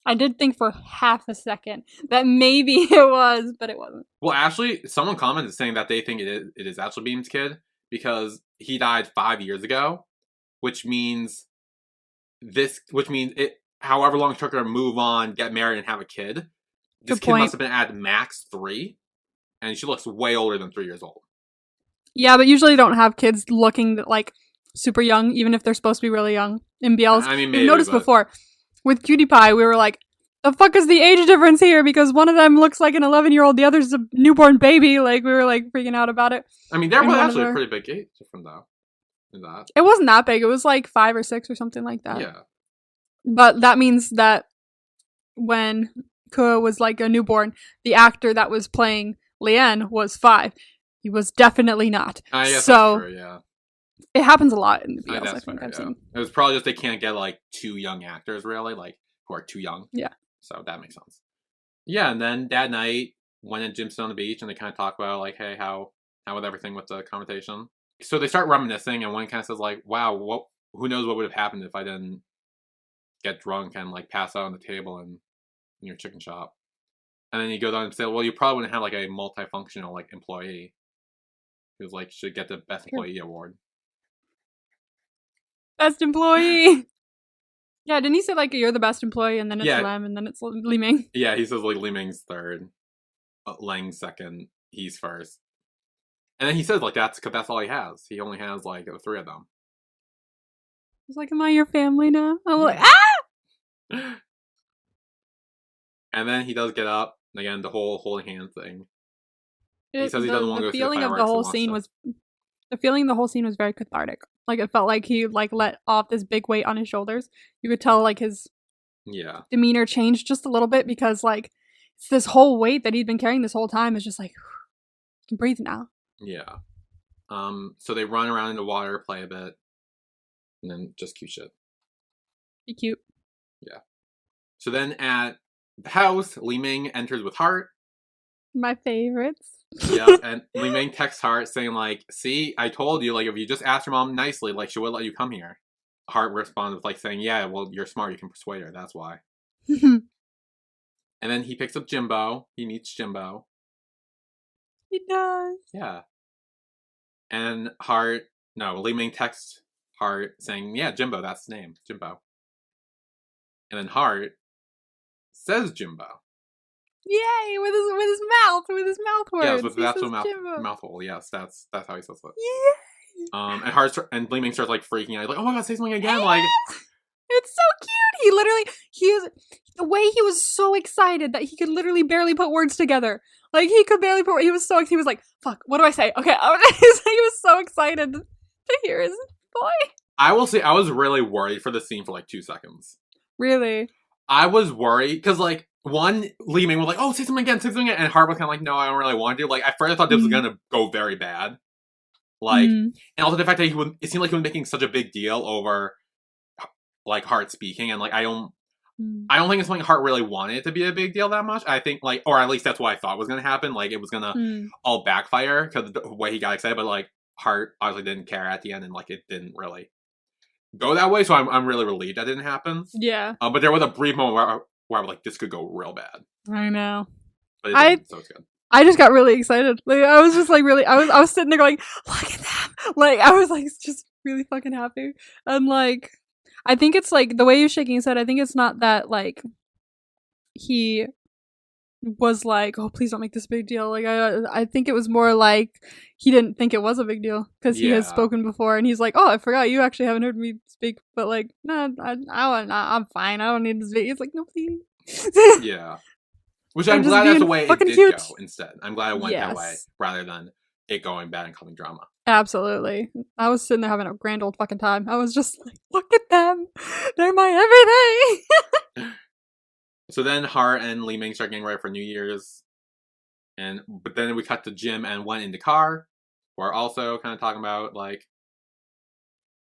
I did think for half a second that maybe it was, but it wasn't. Well, actually, someone commented saying that they think it is actually Beam's kid because he died 5 years ago, which means it, however long it took her to move on, get married, and have a kid, this kid must have been at max 3, and she looks way older than 3 years old. Yeah, but usually don't have kids looking like super young, even if they're supposed to be really young in BLs. I mean, we've noticed before. With Cutie Pie, we were like, the fuck is the age difference here? Because one of them looks like an 11-year-old, the other's a newborn baby. Like, we were like freaking out about it. I mean, there was actually a pretty big age difference though. In that. It wasn't that big. It was like 5 or 6 or something like that. Yeah. But that means that when Kua was like a newborn, the actor that was playing Leanne was 5. He was definitely not. I guess so that's true, yeah. It happens a lot in the BLs, I think I've seen. It was probably just they can't get like 2 young actors really, like who are too young. Yeah. So that makes sense. Yeah, and then that night when and Jim sit on the beach and they kind of talk about like, hey, how was everything with the conversation? So they start reminiscing and one kind of says like, wow, who knows what would have happened if I didn't get drunk and like pass out on the table in your chicken shop. And then he goes on and says, well, you probably wouldn't have like a multifunctional like employee who's like should get the best employee award. Best employee. Yeah, didn't he say like you're the best employee and then it's Lem and then it's Li Ming? Yeah, he says like Li Ming's third, Lang's second, he's first. And then he says like that's because that's all he has. He only has like 3 of them. He's like, am I your family now? I'm like, ah! And then he does get up. Again, the whole holding hand thing. He says he doesn't want to go through the fireworks. The feeling the whole scene was very cathartic. Like it felt like he like let off this big weight on his shoulders. You could tell like his demeanor changed just a little bit because like it's this whole weight that he'd been carrying this whole time is just like you can breathe now. Yeah. So they run around in the water, play a bit, and then just cute shit. Be cute. Yeah. So then at the house, Li Ming enters with Heart. My favorites. Yeah, and Li Ming texts Heart saying like, see, I told you, like, if you just asked your mom nicely, like, she would let you come here. Heart responds with like saying, yeah, well, you're smart, you can persuade her, that's why. And then he picks up Jimbo. He meets Jimbo. He does. Yeah. And Li Ming texts Heart saying, yeah, Jimbo, that's his name, Jimbo. And then Heart says Jimbo. Yay! With his mouth words. Yes, that's what mouth hole. Yes, that's how he says it. Yay! And Li Ming starts like freaking out. Like, oh my god, say something again! Like, it's so cute. The way he was so excited that he could literally barely put words together. Like he could barely put. He was so excited. He was like, "Fuck, what do I say?" Okay, he was so excited to hear his boy. I will say, I was really worried for the scene for like 2 seconds. Really? I was worried because like. One, Li Ming was like, oh, say something again, and Heart was kind of like, no, I don't really want to. Like, at first I thought this was going to go very bad. Like, and also the fact that it seemed like he was making such a big deal over, like, Heart speaking, and like, I don't think it's something Heart really wanted to be a big deal that much. I think, like, or at least that's what I thought was going to happen. Like, it was going to all backfire because the way he got excited, but like, Heart obviously didn't care at the end, and like, it didn't really go that way, so I'm really relieved that didn't happen. Yeah. But there was a brief moment where I was like, this could go real bad. I know. But it didn't, so it's good. I just got really excited. Like I was just like I was sitting there going, look at them. Like I was like just really fucking happy. And like I think it's like the way you're shaking his head. I think it's not that like he was like, oh, please don't make this a big deal. Like I think it was more like he didn't think it was a big deal because he has spoken before, and he's like, oh, I forgot you actually haven't heard me speak, but like, no, I'm fine. I don't need to speak. He's like, no, please. Yeah. Which I'm glad that's the way it did cute. go instead. I'm glad it went that way rather than it going bad and causing drama. Absolutely. I was sitting there having a grand old fucking time. I was just like, look at them. They're my everything. So then Hart and Li Ming start getting ready for New Year's. But then we cut to Jim and Wen in the car. We're also kind of talking about like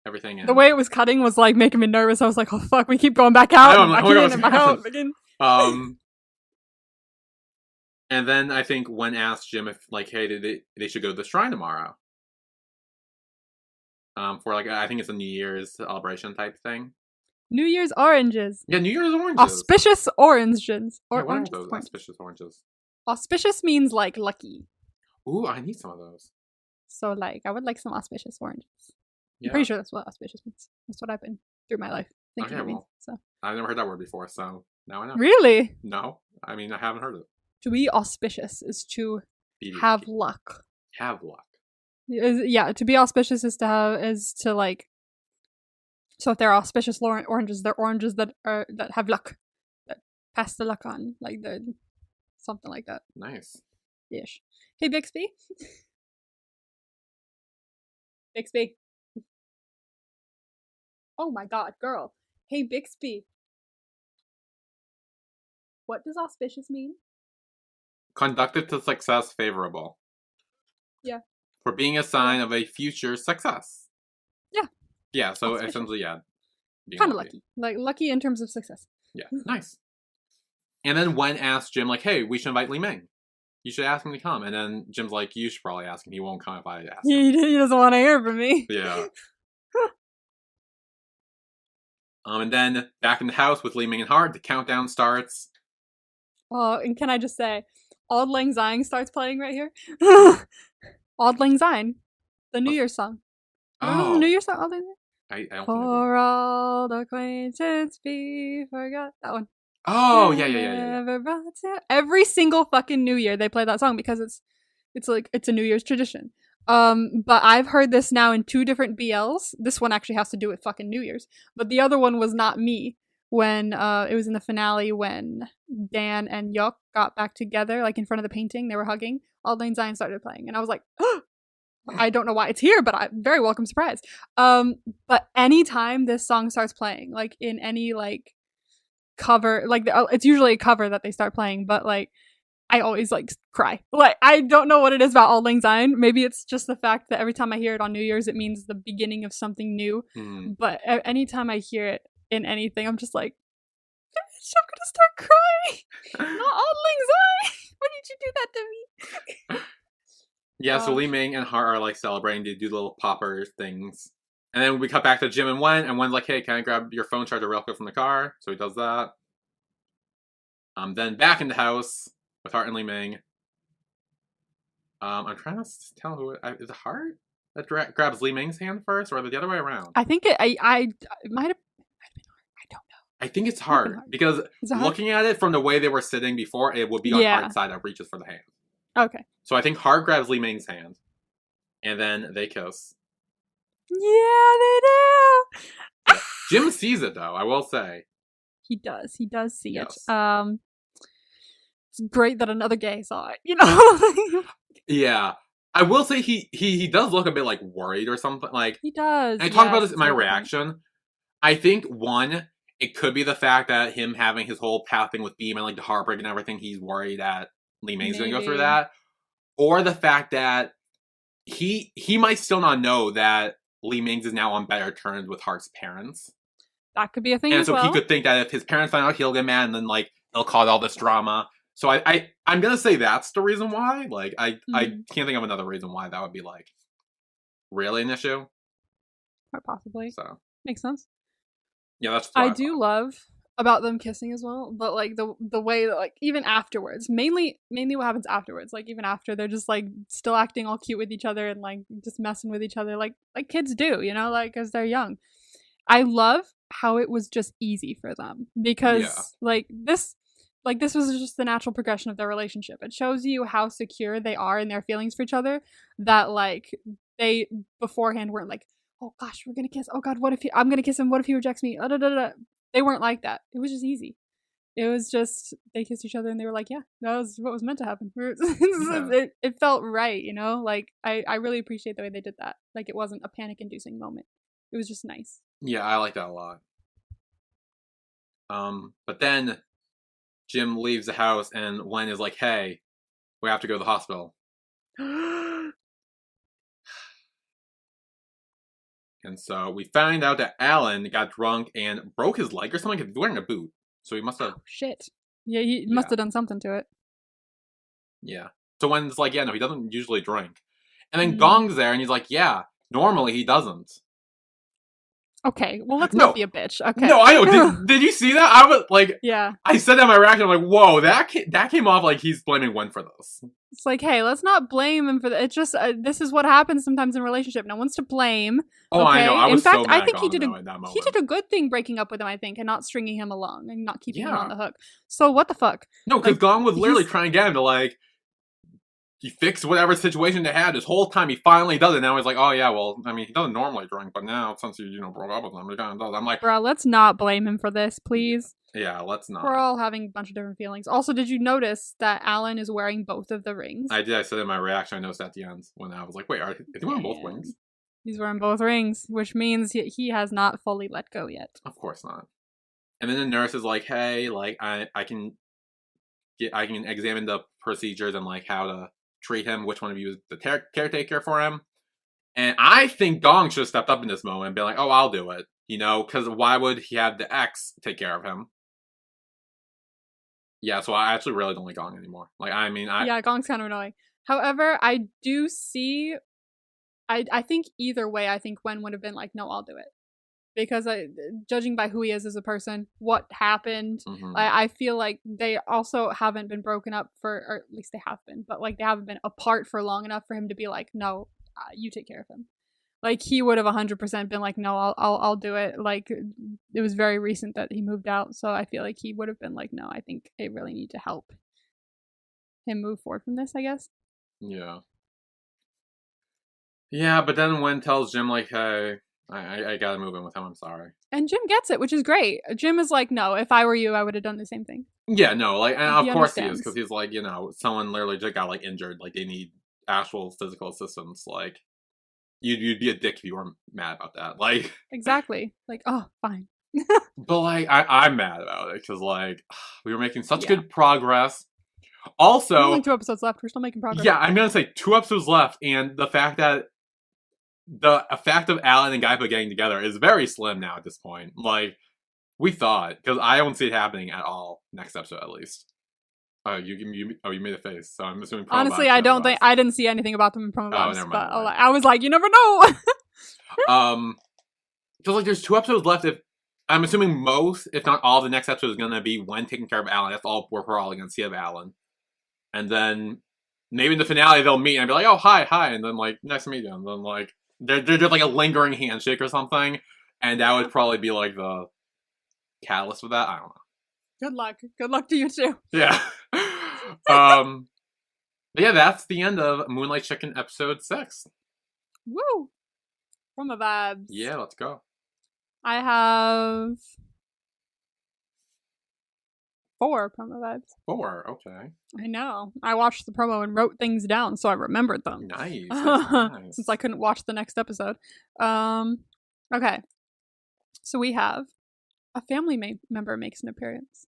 everything. And... the way it was cutting was like making me nervous. I was like, oh fuck, we keep going back out. And back in and back out again. And then I think Wen asked Jim if, like, hey, they should go to the shrine tomorrow. For, like, I think it's a New Year's celebration type thing. New Year's oranges. Yeah, New Year's oranges. Auspicious oranges. What are those auspicious oranges? Auspicious means, like, lucky. Ooh, I need some of those. So, like, I would like some auspicious oranges. Yeah. I'm pretty sure that's what auspicious means. That's what I've been through my life thinking it means. So. I've never heard that word before, so now I know. Really? No. I mean, I haven't heard it. To be auspicious is to have luck. Have luck. Yeah, to be auspicious is to like. So if they're auspicious oranges, they're oranges that have luck, that pass the luck on, like something like that. Nice. Ish. Hey Bixby. Bixby. Oh my God, girl. Hey Bixby. What does auspicious mean? Conducted to success favorable. Yeah. For being a sign of a future success. Yeah. Yeah, so essentially, yeah. Kind of lucky. Like, lucky in terms of success. Yeah, nice. And then Wen asked Jim, like, hey, we should invite Li Ming. You should ask him to come. And then Jim's like, you should probably ask him. He won't come if I ask him. He doesn't want to hear from me. Yeah. And then back in the house with Li Ming and Hart, the countdown starts. Oh, and can I just say, Auld Lang Syne starts playing right here. Auld Lang Syne, the New Year's song. Oh, the New Year's song. Auld Lang Syne. I don't For old acquaintance be forgot. That one. Oh, yeah. Every single fucking New Year they play that song because it's a New Year's tradition. But I've heard this now in 2 different BLs. This one actually has to do with fucking New Year's, but the other one was not me. When it was in the finale when Dan and Yok got back together, like in front of the painting, they were hugging. Auld Lang Syne started playing, and I was like, oh! I don't know why it's here, but I'm very welcome surprise. But anytime this song starts playing, like in any like cover, like it's usually a cover that they start playing, but like I always like cry. Like I don't know what it is about Auld Lang Syne. Maybe it's just the fact that every time I hear it on New Year's, it means the beginning of something new. But anytime I hear it in anything, I'm just like, I'm gonna start crying. Not Auld Lang Syne. Why did you do that to me? Yeah, so Li Ming and Hart are like celebrating. They do little popper things. And then we cut back to Jim and Wen's like, hey, can I grab your phone charger real quick from the car? So he does that. Then back in the house with Hart and Li Ming. I'm trying to tell who is it Hart that grabs Li Ming's hand first, or the other way around? I think it might have been Hart. I don't know. I think it's Hart because looking at it from the way they were sitting before, it would be on Hart's side that reaches for the hand. Okay. So I think Hart grabs Li Ming's hand, and then they kiss. Yeah, they do. Jim sees it though. I will say. He does. He does see it. It's great that another gay saw it. You know. Yeah, I will say he does look a bit like worried or something. Like he does. I talked about this in my reaction. I think one, it could be the fact that him having his whole path thing with Beam and like the heartbreak and everything, he's worried that Li Ming's going to go through that. Or the fact that he might still not know that Li Ming's is now on better terms with Hart's parents. That could be a thing and as so well. He could think that if his parents find out, he'll get mad and then like they'll cause all this drama. So I'm going to say that's the reason why. Like I can't think of another reason why that would be like really an issue. Or possibly. So makes sense. Yeah, that's what I do love about them kissing as well, but like the way that like even afterwards, mainly what happens afterwards, like even after they're just like still acting all cute with each other and like just messing with each other like kids do, you know, like as they're young. I love how it was just easy for them because this was just the natural progression of their relationship. It shows you how secure they are in their feelings for each other, that like they beforehand weren't like, oh gosh, we're gonna kiss, oh god, I'm gonna kiss him, what if he rejects me, they weren't like that. It was just easy. It was just, they kissed each other and they were like, yeah, that was what was meant to happen. It felt right, you know? Like, I really appreciate the way they did that. Like, it wasn't a panic-inducing moment. It was just nice. Yeah, I like that a lot. But then Jim leaves the house and Wen is like, hey, we have to go to the hospital. And so we find out that Alan got drunk and broke his leg or something because he's wearing a boot. So he must have... Oh, shit. Yeah, he must have done something to it. Yeah. So Wen's like, yeah, no, he doesn't usually drink. And then Gong's there and he's like, yeah, normally he doesn't. Okay, well, let's not be a bitch. Okay. No, I know. Did you see that? I was like, yeah. I said that in my reaction. I'm like, whoa, that came off like he's blaming Wen for this. It's like, hey, let's not blame him for that. It's just this is what happens sometimes in a relationship. No one's to blame. Oh, okay? I know. I was in fact, so mad I think at he did a good thing breaking up with him. I think, and not stringing him along and not keeping him on the hook. So what the fuck? No, because like, Gong was literally trying to get him to like. He fixed whatever situation they had this whole time. He finally does it. Now he's like, oh yeah, well, I mean, he doesn't normally drink, but now since he, broke up with him, he kind of does. I'm like, bro, let's not blame him for this, please. Yeah, let's not. We're all having a bunch of different feelings. Also, did you notice that Alan is wearing both of the rings? I did. I said in my reaction, I noticed at the end when I was like, wait, is he wearing both rings? He's wearing both rings, which means he has not fully let go yet. Of course not. And then the nurse is like, hey, like I can examine the procedures and like how to treat him, which one of you is the caretaker for him. And I think Gong should have stepped up in this moment and been like, oh, I'll do it. Because why would he have the ex take care of him? Yeah, so I actually really don't like Gong anymore. Like, I mean, yeah, Gong's kind of annoying. However, I do see, I think either way, I think Wen would have been like, no, I'll do it. Because judging by who he is as a person, what happened, I feel like they also haven't been broken up or at least they have been, but like they haven't been apart for long enough for him to be like, no, you take care of him. Like he would have 100% been like, no, I'll do it. Like it was very recent that he moved out, so I feel like he would have been like, no, I think they really need to help him move forward from this, I guess. Yeah. Yeah, but then Wen tells Jim like, hey, I gotta move in with him, I'm sorry. And Jim gets it, which is great. Jim is like, no, if I were you, I would have done the same thing. Yeah, no, like, and of course he is, because he's like, someone literally just got, like, injured, like, they need actual physical assistance, like, you'd be a dick if you weren't mad about that, like. Exactly. Like, oh, fine. But, like, I'm mad about it, because, like, we were making such good progress. Also. There's only 2 episodes left, we're still making progress. Yeah, I'm gonna say 2 episodes left, and the fact that the effect of Alan and Gaipai getting together is very slim now at this point. Like, we thought, because I don't see it happening at all next episode, at least. Oh, you made a face, so I'm assuming. Honestly, I didn't see anything about them in promo vibes, but I was like, you never know. Because like, there's 2 episodes left. If I'm assuming most, if not all, the next episode is gonna be Wen taking care of Alan. That's all we're all gonna see of Alan, and then maybe in the finale they'll meet and be like, oh hi, and then like nice to meet you, and then like. They're just like a lingering handshake or something, and that would probably be like the catalyst for that. I don't know. Good luck. Good luck to you too. Yeah. But yeah, that's the end of Moonlight Chicken episode 6. Woo! From the vibes. Yeah, let's go. I have 4 promo vibes. 4, okay. I know. I watched the promo and wrote things down, so I remembered them. Nice. Nice. Since I couldn't watch the next episode. Okay. So we have a family member makes an appearance.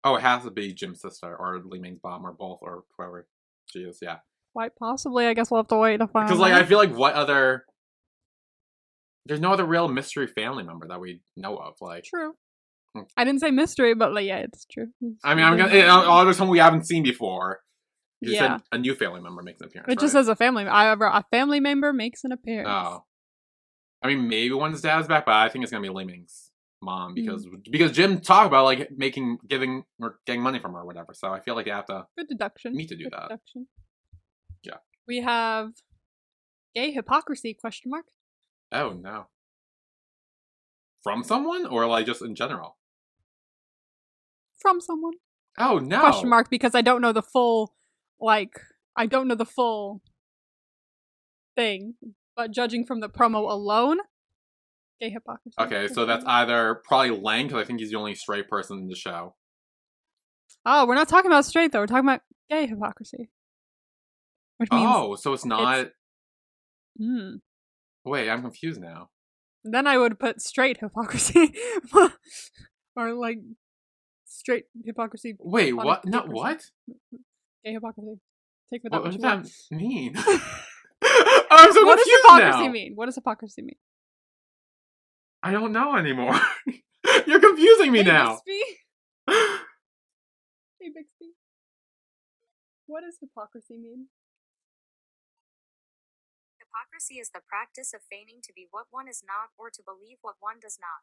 Oh, it has to be Jim's sister or Li Ming's mom or both or whoever she is. Yeah. Quite possibly. I guess we'll have to wait to find out. Because like I feel like there's no other real mystery family member that we know of. Like true. I didn't say mystery, but like, yeah, it's true. I mean, I'm gonna. There's someone we haven't seen before. You said a new family member makes an appearance. It just says a family member makes an appearance. Oh, I mean, maybe one's dad's back, but I think it's gonna be Li Ming's mom because Jim talked about like getting money from her or whatever. So I feel like they have to. Good deduction. Me to do that. Deduction. Yeah. We have gay hypocrisy ? Oh no. from someone or like just in general? From someone. Oh no. Question mark, because I don't know the full, I don't know the full thing. But judging from the promo alone, gay hypocrisy. Okay, so that's either probably Lang, because I think he's the only straight person in the show. Oh, we're not talking about straight though. We're talking about gay hypocrisy. Which means so it's not. It's... Wait, I'm confused now. Then I would put straight hypocrisy, or like straight hypocrisy. Wait, what? No, what? Gay hypocrisy. Take for that. What does that mean? I'm so what confused does hypocrisy now. mean? What does hypocrisy mean? I don't know anymore. You're confusing me now. Bixby? Hey, Bixby. What does hypocrisy mean? Hypocrisy is the practice of feigning to be what one is not or to believe what one does not.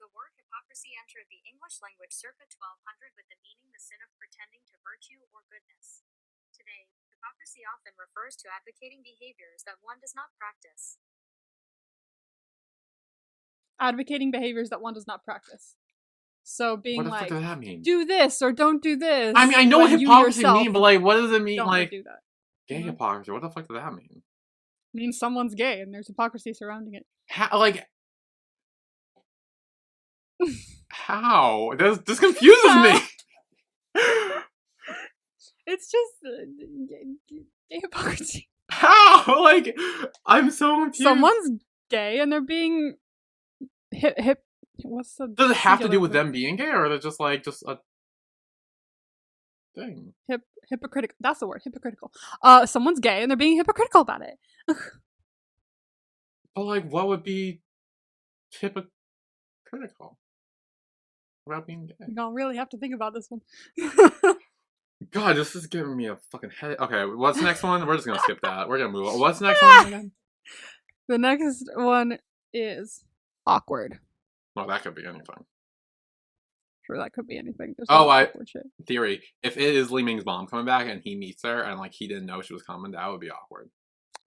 The word hypocrisy entered the English language circa 1200 with the meaning the sin of pretending to virtue or goodness. Today, hypocrisy often refers to advocating behaviors that one does not practice. Advocating behaviors that one does not practice. So being what the like, fuck does that mean? Do this or don't do this. I mean, I know what hypocrisy means, but like, what does it mean? Don't like, do that. Gay hypocrisy. What the fuck does that mean? It means someone's gay and there's hypocrisy surrounding it. How? How? This confuses me. It's just gay hypocrisy. How? Like, I'm so confused. Someone's gay and they're being hip. What's the? Does it have to do with them being gay, or is it just a thing? Hypocritical. That's the word. Hypocritical. Someone's gay and they're being hypocritical about it. But like, what would be hypocritical about being gay? You don't really have to think about this one. God, this is giving me a fucking headache. Okay, what's the next one? We're just gonna skip that. We're gonna move on. What's the next one again? The next one is awkward. Well, that could be anything. Sure, that could be anything. There's awkward shit. Theory. If it is Li Ming's mom coming back and he meets her and like he didn't know she was coming, that would be awkward.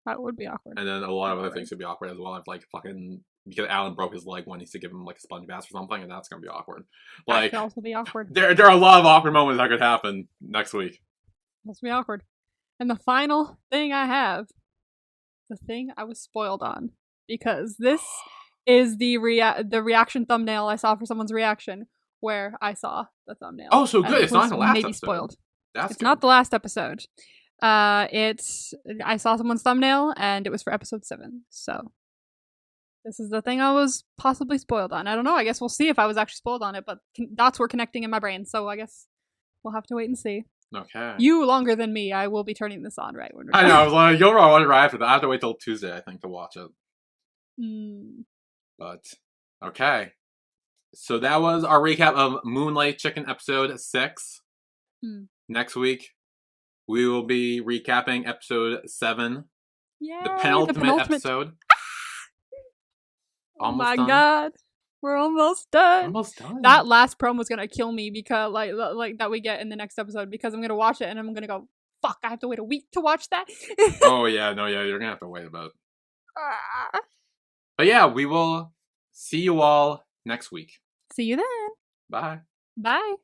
That would be awkward. And then a lot of other things would be awkward as well. If like fucking because Alan broke his leg when he used to give him like a sponge bath or something, and that's gonna be awkward. Like that could also be awkward. There are a lot of awkward moments that could happen next week. That's be awkward. And the final thing I have, the thing I was spoiled on, because this is the reaction thumbnail I saw for someone's reaction, where I saw the thumbnail. Oh, so good! It's not the last maybe episode. Spoiled. That's it's good. not the last episode. I saw someone's thumbnail and it was for episode 7. So this is the thing I was possibly spoiled on. I don't know. I guess we'll see if I was actually spoiled on it, but dots were connecting in my brain, so I guess we'll have to wait and see. Okay. You longer than me. I will be turning this on right when we're I know. I was like, you'll watch it right after that. I have to wait till Tuesday, I think, to watch it. But okay. So that was our recap of Moonlight Chicken episode 6. Next week, we will be recapping episode 7. Yay, the penultimate episode. Oh my god. We're almost done. Almost done. That last promo was gonna kill me because like that we get in the next episode, because I'm gonna watch it and I'm gonna go, fuck, I have to wait a week to watch that. Oh yeah, no, yeah, you're gonna have to wait about. But yeah, we will see you all next week. See you then. Bye. Bye.